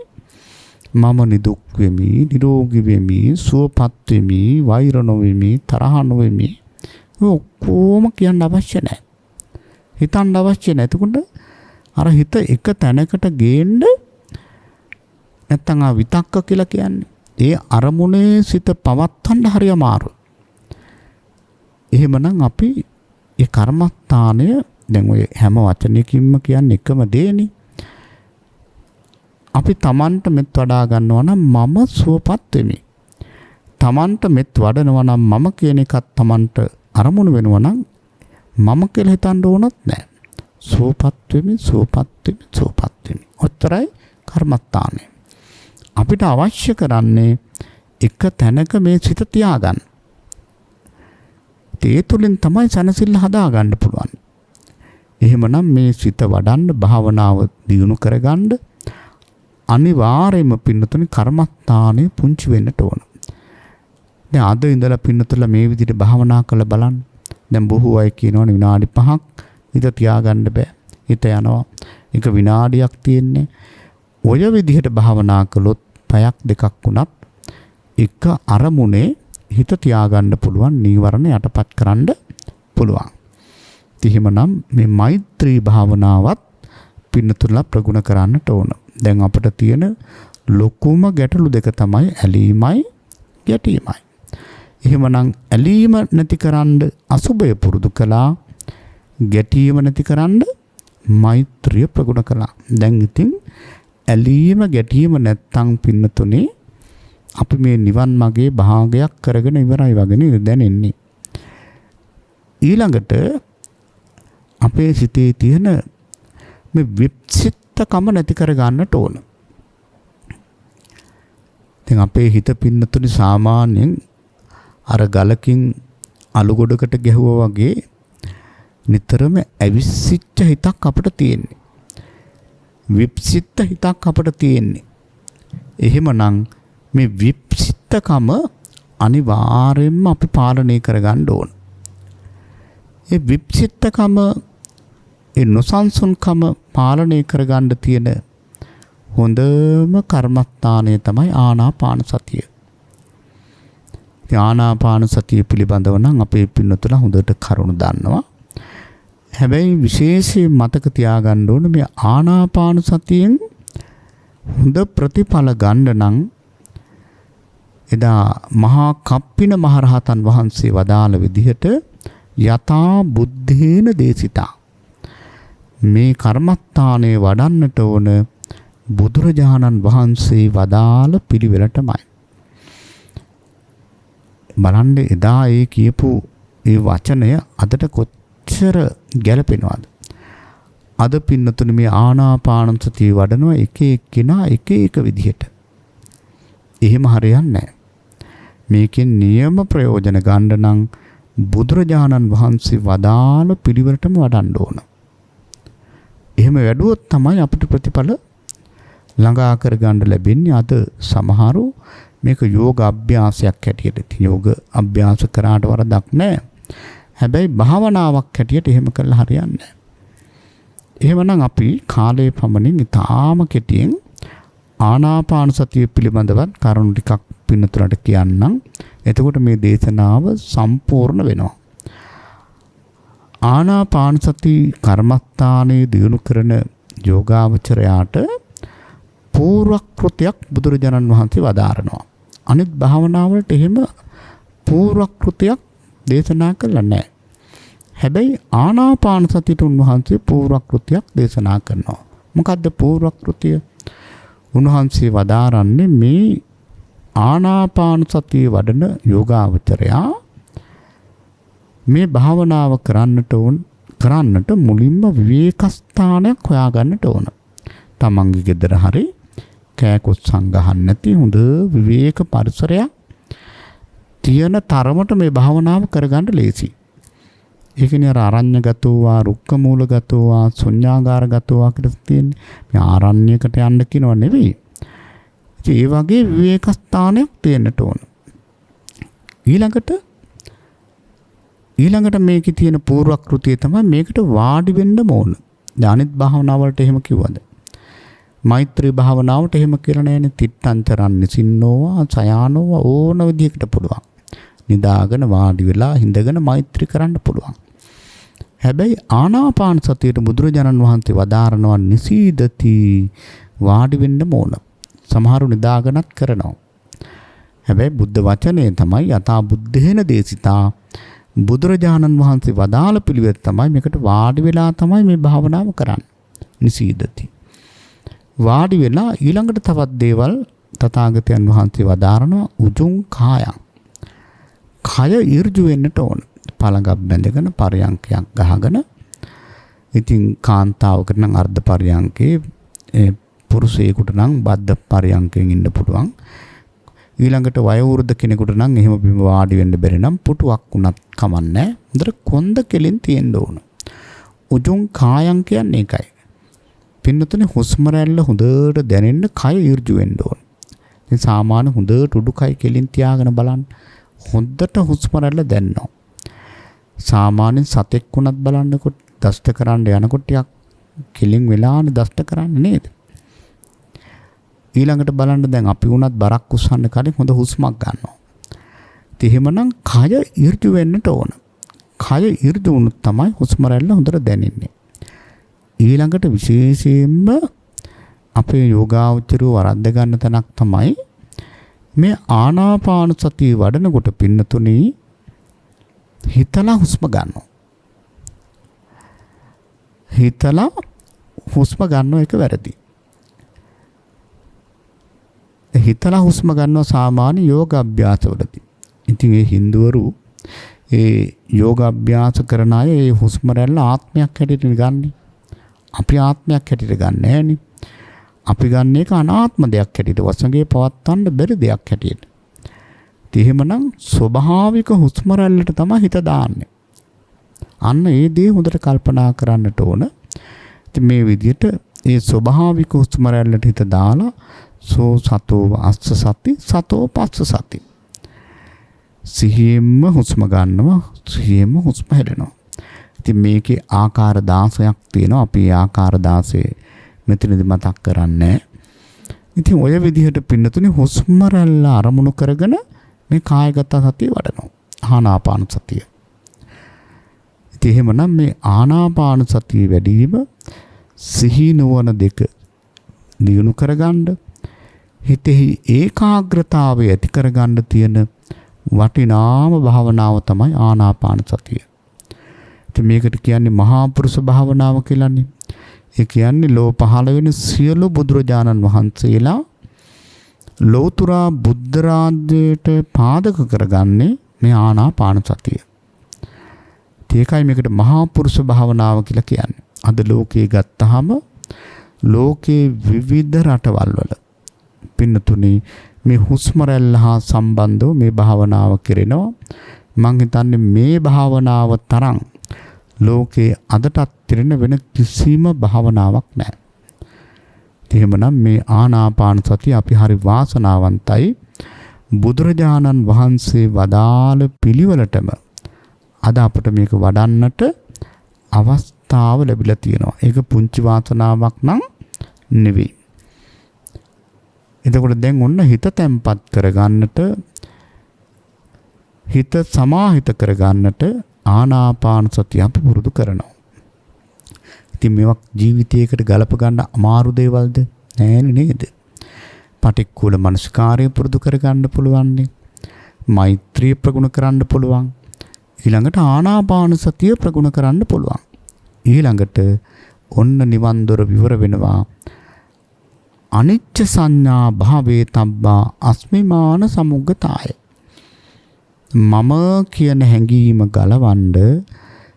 මම නිදුක් වෙමි, නිරෝගී වෙමි, සුවපත් වෙමි, වෛර නොවෙමි, තරහ නොවෙමි. ඔක්කොම කියන්න අවශ්‍ය නැහැ. හිතන්න අවශ්‍ය නැහැ. එතකොට අර හිත එක තැනකට ගේන්න නැත්තම් ආ විතක්ක කියලා කියන්නේ. ඒ අරමුණේ සිත පවත්තන්න හරි අමාරුයි. එහෙමනම් අපි ඒ කර්මස්ථානය දැන් ඔය හැම වචනයකින්ම කියන්නේ එකම දේනේ. අපි Tamanට මෙත් වඩා ගන්නවා නම් මම සුවපත් වෙමි. Tamanට මෙත් වඩනවා නම් මම කියන එකත් Tamanට අරමුණු වෙනවා නම් මම කියලා හිතන්න ඕනත් නැහැ. සුවපත් වෙමි, සුවපත් වෙමි, සුවපත් වෙමි. ඔච්චරයි කර්මස්ථානය. අපිට අවශ්‍ය කරන්නේ එක තැනක මේ සිත තියාගන්න. ඒ තුලින් තමයි සනසිල්ල හදා ගන්න පුළුවන්. එහෙමනම් මේ සිත වඩන්න භාවනාව දියුණු කරගන්න අනිවාර්යයෙන්ම පින්නතුනේ කර්මස්ථානේ පුංචි වෙන්නට ඕන. දැන් අද ඉඳලා පින්නතුලා මේ විදිහට භාවනා කරලා බලන්න. දැන් බොහෝ අය කියනවනේ විනාඩි 5ක් හිත තියාගන්න බෑ. හිත යනවා. එක විනාඩියක් තියෙන්නේ. ඔය විදිහට භාවනා කළොත් පැයක් දෙකක් වුණත් එක අරමුණේ හිත තියාගන්න පුළුවන්, නීවරණ යටපත් කරන්න පුළුවන්. එහෙමනම් මේ මෛත්‍රී භාවනාවත් පින්නතුලා ප්‍රගුණ කරන්නට ඕන. දැන් අපිට තියෙන ලොකුම ගැටලු දෙක තමයි ඇලීමයි ගැටීමයි. එහෙමනම් ඇලීම නැතිකරන්න අසුබය පුරුදු කළා, ගැටීම නැතිකරන්න මෛත්‍රිය ප්‍රගුණ කළා. දැන් ඉතින් ඇලීම ගැටීම නැත්තම් පින්නතුනේ අපි මේ නිවන් මාගේ භාගයක් කරගෙන ඉවරයි වගේ නේද දැනෙන්නේ. ඊළඟට අපේ සිතේ තියෙන මේ විප්සිතකම නැති කර ගන්නට ඕන. දැන් අපේ හිත පින්නතුනේ සාමාන්‍යයෙන් අර ගලකින් අලු ගොඩකට ගැහුවා වගේ නිතරම ඇවිස්සිච්ච හිතක් අපිට තියෙන්නේ. විප්සිත හිතක් අපිට තියෙන්නේ. එහෙමනම් මේ විප්සිතකම අනිවාර්යයෙන්ම අපි පාලනය කරගන්න ඕන. ඒ විප්සිතකම, ඒ නොසන්සුන්කම පාලනය කරගන්න තියෙන හොඳම කර්මස්ථානය තමයි ආනාපාන සතිය. ආනාපාන සතිය පිළිබඳව නම් අපේ පින්නතුලා හොඳට කරුණු දන්නවා. හැබැයි විශේෂයෙන් මතක තියාගන්න ඕන මේ ආනාපාන සතියෙන් හොඳ ප්‍රතිඵල ගන්න නම් එදා මහා කප්පින මහරහතන් වහන්සේ වදාළ විදිහට යථා බුද්ධේන දේශිතා, මේ කර්මස්ථානයේ වඩන්නට ඕන බුදුරජාණන් වහන්සේ වදාළ පිළිවෙලටමයි. බලන්න එදා ඒ කියපු ඒ වචනය අදට කොච්චර ගැලපෙනවද? අද පින්නතුනේ මේ ආනාපාන සතිය වඩනවා එක එක්කෙනා එක එක විදිහට. එහෙම හරියන්නේ නැහැ. මේකෙන් නියම ප්‍රයෝජන ගන්න නම් බුදුරජාණන් වහන්සේ වදාළ පිළිවෙලටම වඩන්න ඕන. එහෙම වැඩුවොත් තමයි අපිට ප්‍රතිඵල ළඟා කර ගන්න ලැබෙන්නේ. අද සමහරු මේක යෝග අභ්‍යාසයක් හැටියට යෝග අභ්‍යාස කරාට වරදක් නැහැ. හැබැයි භාවනාවක් හැටියට එහෙම කළා හරියන්නේ නැහැ. එහෙමනම් අපි කාලයේ පමණින් ඉතාම කෙටියෙන් ආනාපාන සතිය පිළිබඳවත් කරුණු ටිකක් පින්නතුලට කියන්නම්. එතකොට මේ දේශනාව සම්පූර්ණ වෙනවා. ආනාපාන සති කර්මස්ථානයේ දියුණු කරන යෝගාවචරයාට පූර්වක්‍ෘතියක් බුදුරජාණන් වහන්සේ වදාරනවා. අනිත් භාවනාවලට එහෙම පූර්වක්‍ෘතියක් දේශනා කළා නැහැ. හැබැයි ආනාපාන සතියට උන්වහන්සේ පූර්වක්‍ෘතියක් දේශනා කරනවා. මොකද්ද පූර්වක්‍ෘතිය? උන්වහන්සේ වදාරන්නේ මේ ආනාපාන සතිය වඩන යෝගාවචරයා මේ භාවනාව කරන්නට මුලින්ම විවේක ස්ථානයක් හොයාගන්නට ඕන. තමන්ගේ ගෙදර හරි කෑකොත් සංගහන්න නැති හොඳ විවේක පරිසරයක් තියෙන තරමට මේ භාවනාව කරගන්න ලේසි. ඒ කියන්නේ අරඤ්‍යගතෝවා, රුක්කමූලගතෝවා, ශුන්‍යාගාරගතෝවා කියලා තියෙන්නේ. මේ ආරණ්‍යයකට යන්න කියනව නෙවෙයි. ඒ වගේ විවේක ස්ථානයක් තියෙන්නට ඕන. ඊළඟට මේකේ තියෙන පූර්වක්‍ෘතිය තමයි මේකට වාඩි වෙන්න ඕන. අනිත් භාවනාවලට එහෙම කිව්වද? මෛත්‍රී භාවනාවට එහෙම කියලා නැහැනේ. තිත්තංචරන් නිසින්නෝවා, සයානෝවා ඕන විදිහකට පුළුවන්. නිදාගෙන වාඩි වෙලා හිඳගෙන මෛත්‍රී කරන්න පුළුවන්. හැබැයි ආනාපාන සතියට බුදුරජාණන් වහන්සේ වදාරනවා නිසීදති වාඩි වෙන්න ඕන. සමහරු නිදාගෙනත් කරනවා. හැබැයි බුද්ධ වචනේ තමයි යථා බුද්ධේන දේශිතා. බුදුරජාණන් වහන්සේ වදාළ පිළිවෙත් තමයි මේකට වාඩි වෙලා තමයි මේ භාවනාව කරන්නේ. නිසීදති. වාඩි වෙලා ඊළඟට තවත් දේවල් තථාගතයන් වහන්සේ වදාරනවා උජුං කායං. කය ඍජු වෙන්නට ඕන. පළඟක් බැඳගෙන පරයන්කයක් ගහගෙන ඉතින් කාන්තාවකට නම් අර්ධ පරයන්කේ පුරුෂයෙකුට නම් බද්ධ පරයන්කෙන් ඉන්න පුළුවන්. ඊළඟට වයෝවෘද්ධ කෙනෙකුට නම් එහෙම බිම වාඩි වෙන්න බැරි නම් පුටුවක් උනත් කමන්නේ. හොඳට කොන්ද කෙලින් තියෙන්න ඕන. උජුං කායං කියන්නේ ඒකයි. පින්නතුනේ හුස්ම රැල්ල හොඳට දැනෙන්න කය ඍජු වෙන්න ඕන. ඉතින් සාමාන්‍ය හොඳට උඩුකය කෙලින් තියාගෙන බලන්න. හොඳට හුස්ම රැල්ල දැනෙනවා. සාමාන්‍යයෙන් සතෙක් වුණත් බලන්නකොට දෂ්ට කරන්න යනකොට ටිකක් කෙලින් වෙලානේ දෂ්ට කරන්නේ නේද? ඊළඟට බලන්න දැන් අපි වුණත් බරක් උස්සන්න කලින් හොඳ හුස්මක් ගන්නවා. ඉතින් එහෙමනම් කය ඍජු වෙන්නට ඕන. කය ඍජු වුණොත් තමයි හුස්ම රැල්ල හොඳට දැනෙන්නේ. ඊළඟට විශේෂයෙන්ම අපේ යෝගාවචරය වරද්ද ගන්න තැනක් තමයි මේ ආනාපාන සතිය වඩනකොට පින්නතුනේ හිතලා හුස්ම ගන්නවා. හිතලා හුස්ම ගන්නව එක වැරදි. හිතලා හුස්ම ගන්නවා සාමාන්‍ය යෝග අභ්‍යාසවලදී. ඉතින් ඒ හින්දුවරු ඒ යෝග අභ්‍යාස කරන අය ඒ හුස්ම රැල්ල ආත්මයක් හැටියට ගන්නේ. අපි ආත්මයක් හැටියට ගන්න නෑනේ. අපි ගන්න එක අනාත්ම දෙයක් හැටියට වසඟේ පවත්වන්න බැරි දෙයක් හැටියට. එහෙමනම් ස්වභාවික හුස්ම රැල්ලට තමයි හිත දාන්නේ. අන්න ඒ දේ හොඳට කල්පනා කරන්නට ඕන. ඉතින් මේ විදිහට ඒ ස්වභාවික හුස්ම රැල්ලට හිත දාලා සෝ සතෝ අස්ස සති සතෝ පස්ස සති. සිහියෙන්ම හුස්ම ගන්නවා, සිහියෙන්ම හුස්ම හෙළනවා. ඉතින් මේකේ ආකාර 16ක් තියෙනවා. අපි ආකාර 16 මෙතනදි මතක් කරන්නේ. ඉතින් ඔය විදිහට පින්නතුනේ හුස්ම රැල්ල අරමුණු කරගෙන මේ කායගත සතිය වඩනවා. ආනාපාන සතිය. ඉතින් එහෙමනම් මේ ආනාපාන සතිය වැඩිම සිහි නුවණ දෙක දියුණු කරගන්න, හිතෙහි ඒකාග්‍රතාවය ඇති කරගන්න තියෙන වටිනාම භාවනාව තමයි ආනාපාන සතිය. ඉතින් මේකට කියන්නේ මහා පුරුෂ භාවනාව කියලානේ. ඒ කියන්නේ ලෝ පහළ වෙන සියලු බුදුරජාණන් වහන්සේලා ලෞතුරා බුද්ධ රාජ්‍යයට පාදක කරගන්නේ මේ ආනාපාන සතිය. ඒකයි මේකට මහා පුරුෂ භාවනාව කියලා කියන්නේ. අද ලෝකයේ ගත්තාම ලෝකේ විවිධ රටවල් වල පින්නතුනේ මේ හුස්ම රැල්ල හා සම්බන්ධව මේ භාවනාව කරනවා. මම හිතන්නේ මේ භාවනාව තරම් ලෝකේ අදටත් තිරෙන වෙන කිසිම භාවනාවක් නැහැ. එහෙමනම් මේ ආනාපාන සතිය අපි හරි වාසනාවන්තයි. බුදුරජාණන් වහන්සේ වදාළ පිළිවෙලටම අද අපිට මේක වඩන්නට අවස්ථාව අවස්ථාව ලැබිලා තියෙනවා. ඒක පුංචි වාසනාවක් නම් නෙවෙයි. එතකොට දැන් ඔන්න හිත තැම්පත් කරගන්නට, හිත සමාහිත කරගන්නට ආනාපාන සතිය අපි පුරුදු කරනවා. ඉතින් මේවා ජීවිතයකට ගලප ගන්න අමාරු දේවල්ද? නෑනේ නේද? පටික්කුල මනස්කාරය පුරුදු කරගන්න පුළුවන්. මෛත්‍රිය ප්‍රගුණ කරන්න පුළුවන්. ඊළඟට ආනාපාන සතිය ප්‍රගුණ කරන්න පුළුවන්. ඊළඟට ඔන්න නිවන් දොර විවර වෙනවා. අනිච්ච සංඥා භාවේ තබ්බා අස්මිමාන සමුග්ගතාය. මම කියන හැඟීම ගලවන්න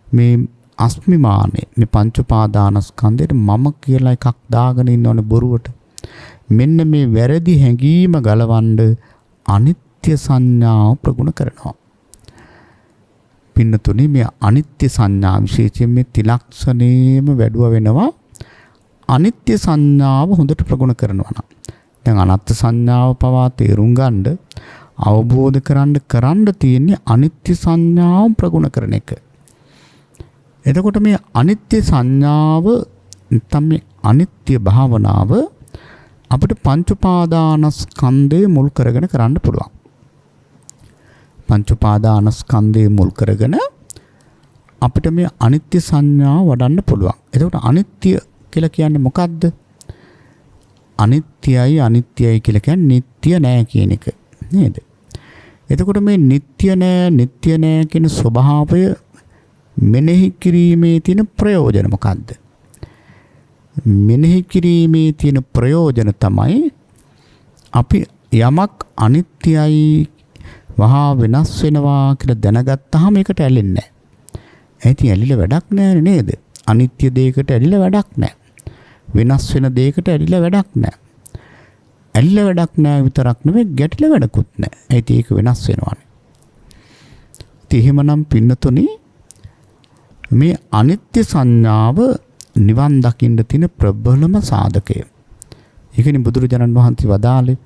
මේ අස්මිමානේ, මේ පංච උපාදානස්කන්ධයට මම කියලා එකක් දාගෙන ඉන්නවනේ බොරුවට. මෙන්න මේ වැරදි හැඟීම ගලවන්න අනිත්‍ය සංඥාව ප්‍රගුණ කරනවා. පින්නතුනේ මේ අනිත්‍ය සංඥා විශේෂයෙන් මේ ත්‍රිලක්ෂණේම වැඩුව වෙනවා. අනිත්‍ය සංඥාව හොඳට ප්‍රගුණ කරනවා නම් දැන් අනාත්ම සංඥාව පවා තේරුම් ගන්න අවබෝධ කරන්න තියෙන්නේ අනිත්‍ය සංඥාව ප්‍රගුණ කරන එක. එතකොට මේ අනිත්‍ය සංඥාව නැත්නම් මේ අනිත්‍ය භාවනාව අපිට පංච උපාදානස්කන්ධය මුල් කරගෙන කරන්න පුළුවන්. පංච උපාදානස්කන්ධය මුල් කරගෙන අපිට මේ අනිත්‍ය සංඥාව වඩන්න පුළුවන්. එතකොට අනිත්‍ය කියලා කියන්නේ මොකද්ද? අනිත්‍යයි කියලා කියන්නේ නිට්ටය නෑ කියන එක නේද? එතකොට මේ නිට්ටය නෑ කියන ස්වභාවය මෙනෙහි කිරීමේ තියෙන ප්‍රයෝජන මොකද්ද? මෙනෙහි කිරීමේ තියෙන ප්‍රයෝජන තමයි අපි යමක් අනිත්‍යයි වහා වෙනස් වෙනවා කියලා දැනගත්තාම ඒකට ඇලෙන්නේ නැහැ. ඒත් ඇලිලා වැඩක් නැහැ නේද? අනිත්‍ය දෙයකට ඇලිලා වැඩක් නැහැ. වෙනස් වෙන දෙයකට ඇලිලා වැඩක් නැහැ. ඇලිලා වැඩක් නැහැ විතරක් නෙවෙයි ගැටිලා වැඩකුත් නැහැ. ඒත් ඒක වෙනස් වෙනවානේ. ඉතින් එහෙමනම් පින්නතුනේ මේ අනිත්‍ය සංඥාව නිවන් දකින්න තියෙන ප්‍රබලම සාධකය. ඒකනේ බුදුරජාණන් වහන්සේ වදාළේ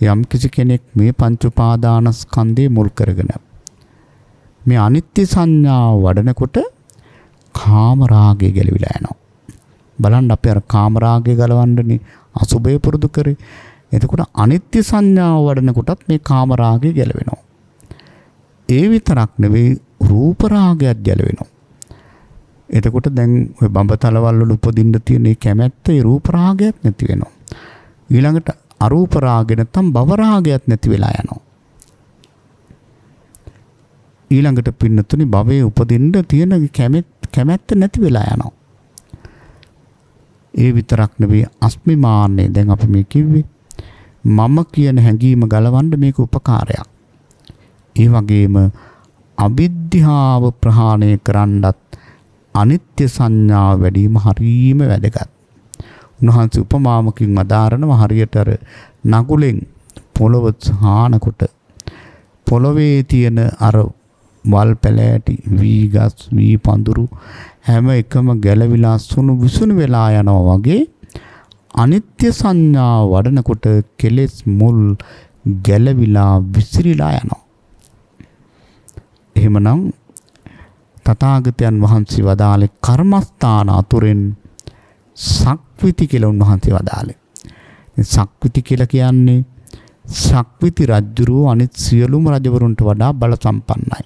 යම් කිසි කෙනෙක් මේ පංච උපාදානස්කන්ධය මුල් කරගෙන මේ අනිත්‍ය සංඥාව වඩනකොට කාම රාගය ගැලවිලා යනවා. බලන්න අපි අර කාම රාගය ගලවන්නනේ අසුබය පුරුදු කරේ. එතකොට අනිත්‍ය සංඥාව වඩනකොටත් මේ කාම රාගය ගැලවෙනවා. ඒ විතරක් නෙවෙයි රූප රාගයත් ගැලවෙනවා. එතකොට දැන් ඔය බඹතලවල් වල උපදින්න තියෙන මේ කැමැත්ත ඒ රූප රාගයත් නැති වෙනවා. ඊළඟට අරූප රාගය නැත්නම් භව රාගයත් නැති වෙලා යනවා. ඊළඟට පින්නතුනි භවයේ උපදින්න තියෙන කැමැත්ත නැති වෙලා යනවා. ඒ විතරක් නෙවෙයි අස්මිමාන්නේ දැන් අපි මේ කිව්වේ මම කියන හැඟීම ගලවන්න මේක උපකාරයක්. ඒ වගේම අවිද්‍යාව ප්‍රහාණය කරන්නත් අනිත්‍ය සංඥාව වැඩිම හරීම වැදගත්. උන්වහන්සේ උපමාමකින් වදාරනවා හරියට අර නගුලෙන් පොළව සානකොට පොළවේ තියෙන අර වල් පැලෑටි වී ගස් වී පඳුරු හැම එකම ගැලවිලා සුණු විසුණු වෙලා යනවා වගේ අනිත්‍ය සංඥාව වඩනකොට කෙලෙස් මුල් ගැලවිලා විසිරීලා යනවා. එහෙමනම් තථාගතයන් වහන්සේ වදාළේ කර්මස්ථාන අතුරෙන් සක්විති කියලා උන්වහන්සේ වදාළේ. සක්විති කියලා කියන්නේ සක්විති රජුරෝ අනිත් සියලුම රජවරුන්ට වඩා බල සම්පන්නයි.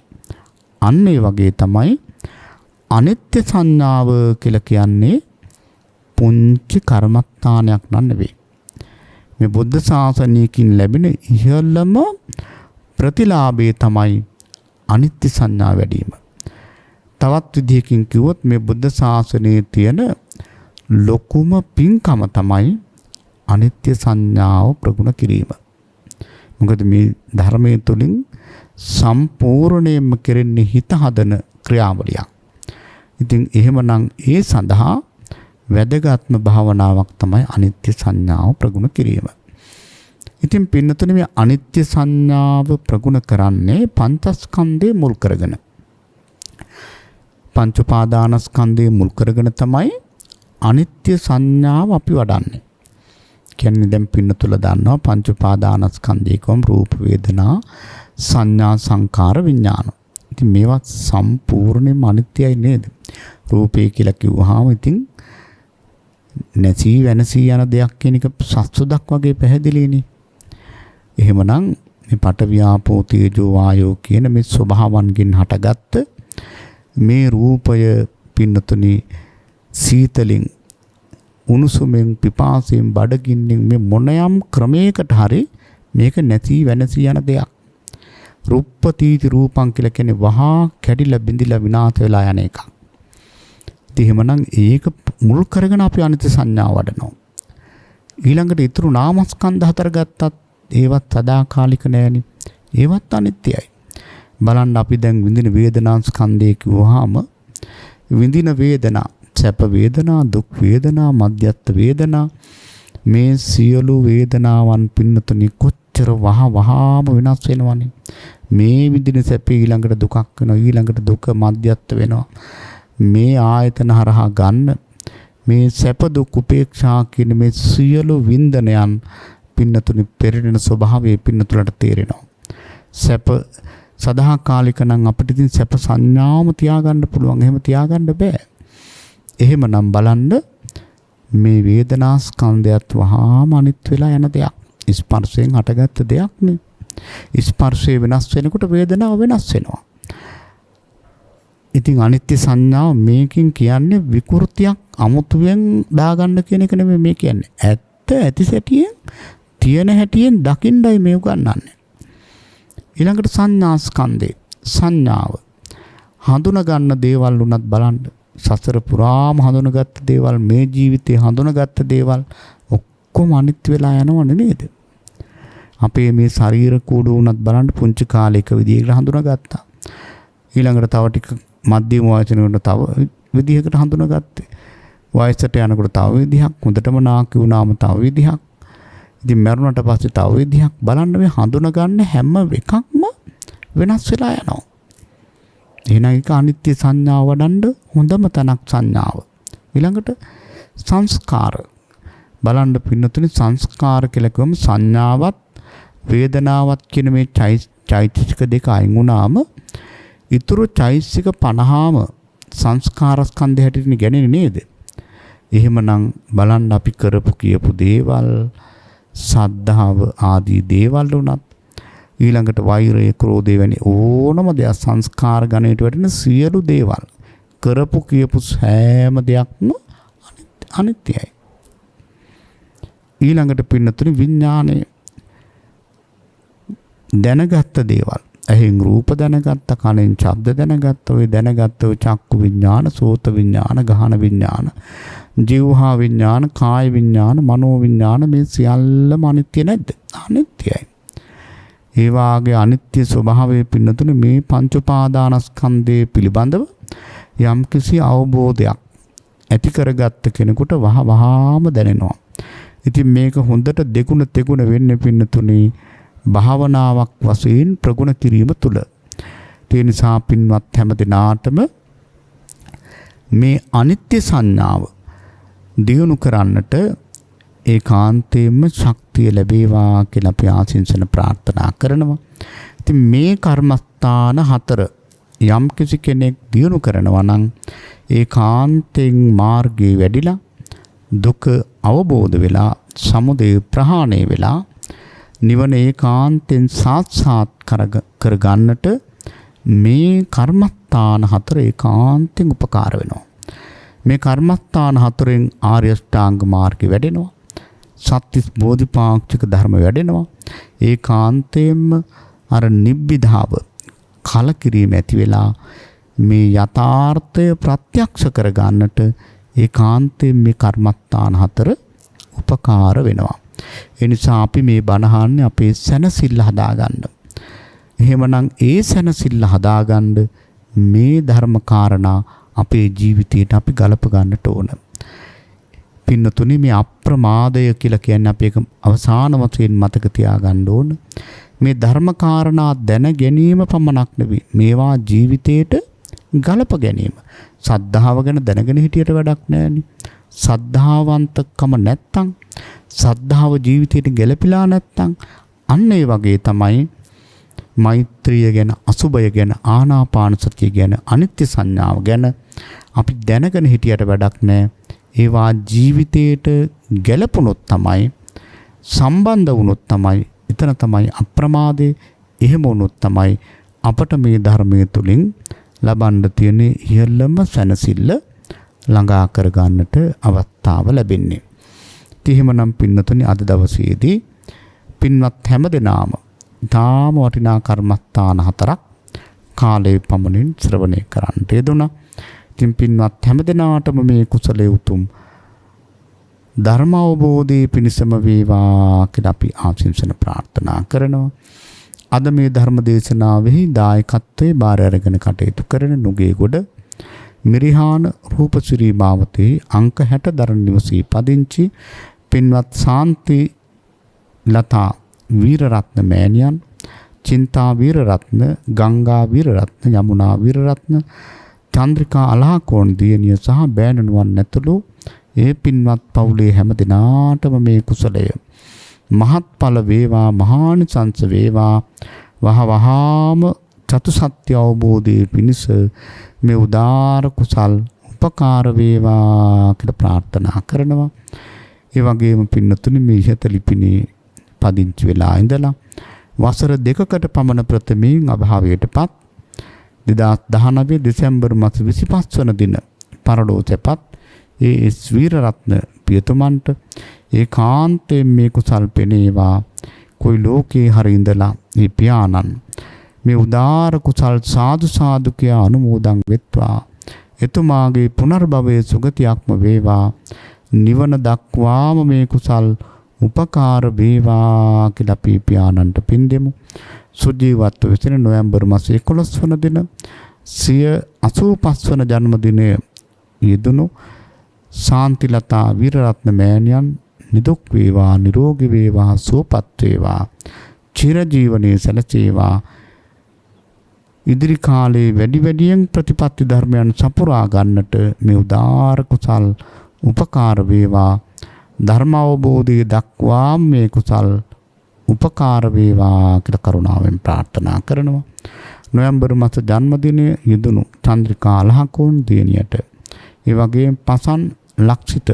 අන්න ඒ වගේ තමයි අනිත්‍ය සංඥාව කියලා කියන්නේ පුංචි කර්මස්ථානයක් නෙවෙයි. මේ බුද්ධ ශාසනයකින් ලැබෙන ඉහළම ප්‍රතිලාභය තමයි අනිත්‍ය සංඥා වැඩි වීම. තවත් විදිහකින් කිව්වොත් මේ බුද්ධ ශාසනයේ තියෙන ලොකුම පින්කම තමයි අනිත්‍ය සංඥාව ප්‍රගුණ කිරීම. මොකද මේ ධර්මයේ තුලින් සම්පූර්ණයෙන්ම කෙරෙන්නේ හිත හදන ක්‍රියාවලියක්. ඉතින් එහෙමනම් ඒ සඳහා වැදගත්ම භාවනාවක් තමයි අනිත්‍ය සංඥාව ප්‍රගුණ කිරීම. ඉතින් පින්නතුනේ මේ අනිත්‍ය සංඥාව ප්‍රගුණ කරන්නේ පංචස්කන්ධය මුල් කරගෙන. පංච උපාදානස්කන්ධය මුල් කරගෙන තමයි අනිත්‍ය සංඥාව අපි වඩන්නේ. කියන්නේ දැන් පින්නතුල දන්නවා පංච උපාදානස්කන්ධය කොම් රූප වේදනා සංඥා සංකාර විඥාන. ඉතින් මේවා සම්පූර්ණයෙන්ම අනිත්‍යයි නේද? රූපේ කියලා කිව්වහම ඉතින් නැසී වෙනසී යන දෙයක් කියන එක සත්සුදක් වගේ පැහැදිලිනේ. එහෙමනම් මේ පඨවි ආපෝ තේජෝ වායෝ කියන මේ ස්වභාවයන්ගෙන් හටගත්ත මේ රූපය පින්නතුනි සීතලින් උණුසුමෙන් පිපාසයෙන් බඩගින්නෙන් මේ මොනයම් ක්‍රමයකට හරි මේක නැති වෙනසී යන දෙයක්. රුප්පතිති රූපං කියලා කියන්නේ වහා කැඩිලා බිඳිලා විනාශ වෙලා යන එකක්. ඉතින් එහෙමනම් ඒක මුල් කරගෙන අපි අනිත්‍ය සංඥාව වඩනවා. ඊළඟට ඊතුරු නාමස්කන්ධ හතර ගත්තත් ඒවත් සදාකාලික නෑනේ. ඒවත් අනිත්‍යයි. බලන්න අපි දැන් විඳින වේදනා ස්කන්ධය කිව්වහම විඳින වේදනා සැප වේදනා දුක් වේදනා මධ්‍යස්ථ වේදනා මේ සියලු වේදනාවන් පින්නතුනි කොච්චර වහාම වෙනස් වෙනවනේ. මේ විඳින සැපේ ඊළඟට දුකක් වෙනවා, ඊළඟට දුක මධ්‍යස්ථ වෙනවා. මේ ආයතන හරහා ගන්න මේ සැප දුක් උපේක්ෂා කියන මේ සියලු වින්දනයන් පින්නතුනි පෙරෙන ස්වභාවයේ පින්නතුලට තේරෙනවා. සැප සදාකාලික නම් අපිට ඉතින් සැප සංඥාවම තියාගන්න පුළුවන්. එහෙම තියාගන්න බෑ. එහෙමනම් බලන්න මේ වේදනා ස්කන්ධයත් වහාම අනිත් වෙලා යන දෙයක්. ස්පර්ශයෙන් හටගත්ත දෙයක් නේ. ස්පර්ශය වෙනස් වෙනකොට වේදනාව වෙනස් වෙනවා. ඉතින් අනිත්‍ය සංඥාව මේකෙන් කියන්නේ විකෘතියක් අමුතුවෙන් දාගන්න කියන එක නෙමෙයි මේ කියන්නේ. ඇත්ත ඇති සැටියෙන් තියෙන හැටියෙන් දකින්නයි මේ උගන්වන්නේ. ඊළඟට සංඥා ස්කන්ධේ සංඥාව හඳුනා ගන්න දේවල් උනත් බලන්න. සසර පුරාම හඳුනාගත්ත දේවල් මේ ජීවිතේ හඳුනාගත්ත දේවල් ඔක්කොම අනිත් වෙලා යනවනේ නේද? අපේ මේ ශරීර කූඩු උනත් බලන්න පුංචි කාලේ එක විදිහකට හඳුනාගත්තා. ඊළඟට තව ටික මධ්‍යම වයසට තව විදිහකට හඳුනාගත්තේ. වයසට යනකොට තව විදිහක්, හොඳටම නාකි වුණාම තව විදිහක්. ඉතින් මරුණට පස්සේ තව විදිහක්. බලන්න මේ හඳුනාගන්න හැම එකක්ම වෙනස් වෙලා යනවා. එහෙනම් ඒක අනිත්‍ය සංඥාව වඩන්න හොඳම තැනක් සංඥාව. ඊළඟට සංස්කාර. බලන්න පින්නතුනි සංස්කාර කියලා කිව්වම සංඥාවත් වේදනාවත් කියන මේ චෛතසික දෙක අයින් වුණාම ඊතුරු චෛතසික 50ම සංස්කාර ස්කන්ධය හැටියට ගන්නේ නේද? එහෙමනම් බලන්න අපි කරපු කියපු දේවල් සද්ධාව ආදී දේවල් උනත් ඊළඟට වෛරය ක්‍රෝධය වැනි ඕනම දෙයක් සංස්කාර ගණයට වැටෙන සියලු දේවල් කරපු කියපු හැම දෙයක්ම අනිත්‍යයි. ඊළඟට පින්නතුනි විඥානය දැනගත්ත දේවල් ඇහෙන් රූප දැනගත්ත, කනෙන් ශබ්ද දැනගත්ත, ඔය දැනගත්ත ඔය චක්කු විඥාන, සෝත විඥාන, ගහන විඥාන, ජීවහා විඥාන, කාය විඥාන, මනෝ විඥාන මේ සියල්ලම අනිත්‍ය නැද්ද? අනිත්‍යයි. ඒ වාගේ අනිත්‍ය ස්වභාවයේ පින්නතුනේ මේ පංච උපාදානස්කන්ධයේ පිළිබඳව යම්කිසි අවබෝධයක් ඇති කරගත්ත කෙනෙකුට වහාම දැනෙනවා. ඉතින් මේක හොඳට දෙගුණ තෙගුණ වෙන්නේ පින්නතුනේ භාවනාවක් වශයෙන් ප්‍රගුණ කිරීම තුළ. ඒ නිසා පින්වත් හැම දිනාටම මේ අනිත්‍ය සංඥාව දියුණු කරන්නට ඒකාන්තයෙන්ම ශක්තිය ලැබේවා කියලා අපි ආශිංසන ප්‍රාර්ථනා කරනවා. ඉතින් මේ කර්මස්ථාන හතර යම් කිසි කෙනෙක් දියුණු කරනවා නම් ඒකාන්තයෙන් මාර්ගයේ වැඩිලා දුක අවබෝධ වෙලා සමුදය ප්‍රහාණය වෙලා නිවන ඒකාන්තයෙන් සාක්ෂාත් කර ගන්නට මේ කර්මස්ථාන හතර ඒකාන්තයෙන් උපකාර වෙනවා. මේ කර්මස්ථාන හතරෙන් ආර්ය අෂ්ටාංග මාර්ගය වැඩෙනවා. සත්‍තිස් බෝධිපාක්ෂික ධර්ම වැඩෙනවා. ඒකාන්තයෙන්ම අර නිබ්බිධාව කලකිරීම ඇති වෙලා මේ යථාර්ථය ප්‍රත්‍යක්ෂ කර ගන්නට ඒකාන්තයෙන් මේ කර්මස්ථාන හතර උපකාර වෙනවා. ඒ නිසා අපි මේ බණහන්නේ අපේ සැනසෙල්ල හදාගන්න. එහෙමනම් ඒ සැනසෙල්ල හදාගන්න මේ ධර්ම කාරණා අපේ ජීවිතයට අපි ගලප ගන්නට ඕන. පින්නතුනි මේ අප්‍රමාදය කියලා කියන්නේ අපි ඒක අවසාන වශයෙන් මතක තියාගන්න ඕන. මේ ධර්ම කාරණා දැන ගැනීම පමණක් නෙවෙයි මේවා ජීවිතයට ගලප ගැනීම. සද්ධාව ගැන දැනගෙන හිටියට වැඩක් නැහැනේ. සද්ධාවන්තකම නැත්තම් සද්ධාව ජීවිතයට ගැලපිලා නැත්තම් අන්න ඒ වගේ තමයි මෛත්‍රිය ගැන, අසුබය ගැන, ආනාපාන සතිය ගැන, අනිත්‍ය සංඥාව ගැන අපි දැනගෙන හිටියට වැඩක් නැහැ. ඒවා ජීවිතයට ගැලපුණොත් තමයි, සම්බන්ධ වුණොත් තමයි, එතන තමයි අප්‍රමාදේ. එහෙම වුණොත් තමයි අපට මේ ධර්මයේ තුලින් ලබන්න තියෙන ඉහළම සැනසෙල්ල ළඟා කරගන්නට අවස්ථාව ලැබෙන්නේ. එහෙමනම් පින්නතුනි, අද දවසේදී පින්වත් හැමදෙනාම ඊටාම වටිනා කර්මස්ථාන 4ක් කාලේ පමණින් ශ්‍රවණය කරන්නට යෙදුණා. ඉතින් පින්වත් හැමදෙනාටම මේ කුසලයේ උතුම් ධර්ම අවබෝධයේ පිණසම වේවා කියලා අපි ආශිර්වාද ප්‍රාර්ථනා කරනවා. අද මේ ධර්ම දේශනාවෙහි දායකත්වයේ බාර අරගෙන කටයුතු කරන නුගේගොඩ මිරිහාන රූපසිරි මාවතේ අංක 60 දරණ නිවසේ පදිංචි පින්වත් ශාන්ති ලතා වීරරත්න මෑණියන්, චින්තා වීරරත්න, ගංගා වීරරත්න, යමුනා වීරරත්න, චන්ද්‍රිකා අලහකෝන් දියණිය සහ බෑණනුවන් ඇතුළු ඒ පින්වත් පවුලේ හැම දිනාටම මේ කුසලය මහත්ඵල වේවා, මහානිසංස වේවා. වහවහාම චතුසත්‍ය අවබෝධයේ පිණිස මේ උදාර කුසල් උපකාර වේවා කියලා ප්‍රාර්ථනා කරනවා. ඒ වගේම පින්නතුනි, මේ ඉහත ලිපිනේ පදිංචි වෙලා ඉඳලා වසර 2කට පමණ ප්‍රථමයෙන් අභාවයටපත් 2019 දෙසැම්බර් මාස 25 වන දින පරලෝකයටපත් ඒ වීරරත්න පියතුමන්ට ඒකාන්තයෙන් මේ කුසල් පෙනේවා. කොයි ලෝකේ හරි ඉඳලා මේ පියාණන් මේ උදාර කුසල් සාදු සාදු කියා අනුමෝදන් වෙත්වා. එතුමාගේ පුනර්භවයේ සුගතියක්ම වේවා. නිවන දක්වාම මේ කුසල් උපකාර වේවා කියලා අපි පියාණන්ට පින් දෙමු. සුජීවත්ව වෙසෙන නොවැම්බර් මාසයේ 11 වන දින සිය 85 වන ජන්මදිනය යෙදුණු ශාන්තිලතා වීරරත්න මෑණියන් නිදුක් වේවා, නිරෝගී වේවා, සුවපත් වේවා, චිරජීවනයේ සැලසේවා. ඉදිරි කාලේ වැඩි වැඩියෙන් ප්‍රතිපත්ති ධර්මයන් සපුරා ගන්නට මේ උදාර කුසල් උපකාර වේවා. ධර්ම අවබෝධය දක්වා මේ කුසල් උපකාර වේවා කියලා කරුණාවෙන් ප්‍රාර්ථනා කරනවා. නොවැම්බර් මාස ජන්මදිනය යෙදුණු චන්ද්‍රිකා අලහකෝන් දියණියට, ඒ වගේම පසන් ලක්ෂිත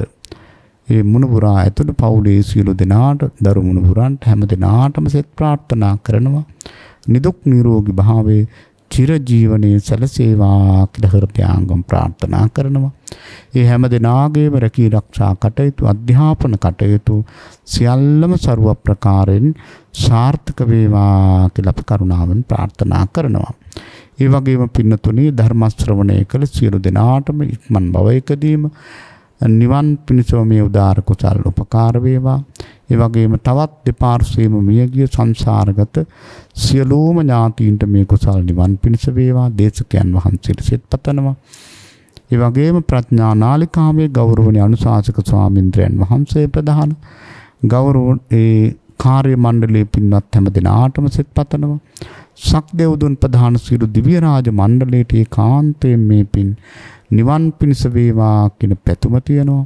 ඒ මුණුබුරා ඇතුළු පවුලේ සියලු දෙනාට, දරු මුණුබුරන්ට හැම දෙනාටම සෙත් ප්‍රාර්ථනා කරනවා. නිදුක් නිරෝගී භාවයේ චිරජීවනයේ සැලසේවා කියලා හෘදයාංගම් ප්‍රාර්ථනා කරනවා. ඒ හැම දෙනාගේම රැකී ආරක්ෂා කටයුතු, අධ්‍යාපන කටයුතු සියල්ලම ਸਰව ප්‍රකාරයෙන් සාර්ථක වේවා කියලා අපි කරුණාවෙන් ප්‍රාර්ථනා කරනවා. ඒ වගේම පින්නතුණී, ධර්ම ශ්‍රවණය කළ සියලු දෙනාටම ඉක්මන් භවයකදීම නිවන් පිණිසම මේ උදාර කුසල් උපකාර වේවා. ඒ වගේම තවත් දෙපාර්ශ්වයේම මියගිය සංසාරගත සියලුම ඥාතීන්ට මේ කුසල් නිවන් පිණිස වේවා. දේශකයන් වහන්සේට සෙත් පතනවා. ඒ වගේම ප්‍රඥා නාලිකාවේ ගෞරවනීය අනුශාසක ස්වාමින්ද්‍රයන් වහන්සේ ප්‍රධාන ගෞරව ඒ කාර්ය මණ්ඩලයේ පින්වත් හැම දෙනාටම සෙත් පතනවා. සක්දෙව්දුන් ප්‍රධාන සියලු දිව්‍ය රාජ මණ්ඩලයට ඒකාන්තයෙන් මේ පින් නිවන් පිණිස වේවා කියන පැතුම තියෙනවා.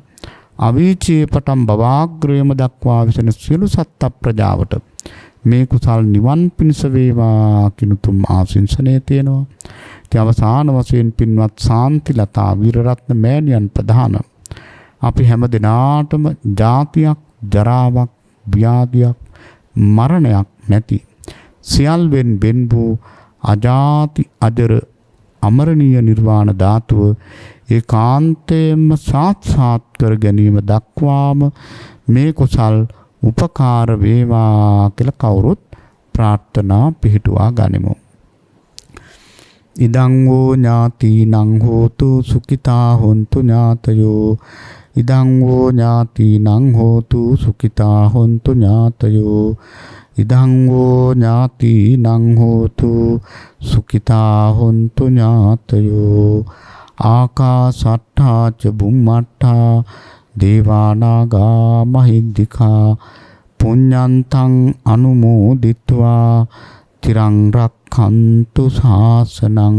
අවීචයේ පටන් බවාග්‍රයම දක්වා විසෙන සියලු සත්ත්ව ප්‍රජාවට මේ කුසල් නිවන් පිණිස වේවා කියන තුම් ආශිංසනය තියෙනවා. ඒ අවසාන වශයෙන් පින්වත් ශාන්තිලතා වීරරත්න මෑණියන් ප්‍රධාන අපි හැම දිනාටම ජාතියක්, ජරාවක්, ව්‍යාධියක්, මරණයක් නැති සියල්වෙන් වෙන් වූ අජාති අජර අමරණීය නිර්වාණ ධාතුව ඒකාන්තයෙන්ම සාක්ෂාත් කර ගැනීම දක්වාම මේ කුසල් උපකාර වේවා කියලා කවුරුත් ප්‍රාර්ථනා පිහිටුවා ගනිමු. ඉදං වූ ඥාතිනං හෝතු සුඛිතා හොන්තු ඥාතයෝ. ඉදං වූ ඥාතිනං හෝතු සුඛිතා හොන්තු ඥාතයෝ. ඉදං වූ ඥාතිනං හෝතු සුඛිතා හොන්තු ඥාතයෝ. ආකාසට්ඨා ච බුම්මට්ඨා දේවානාගා මහිද්దికා පුඤ්ඤන්තං අනුමෝදිත්වා තිරං රක්ඛන්තු ශාසනං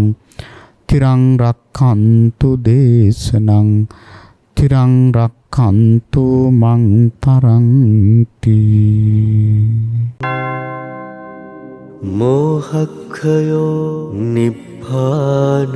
තිරං රක්ඛන්තු දේශනං තිරං රක්ඛන්තු මං පරන්ති. මෝහක්ඛයෝ නිබ්බානං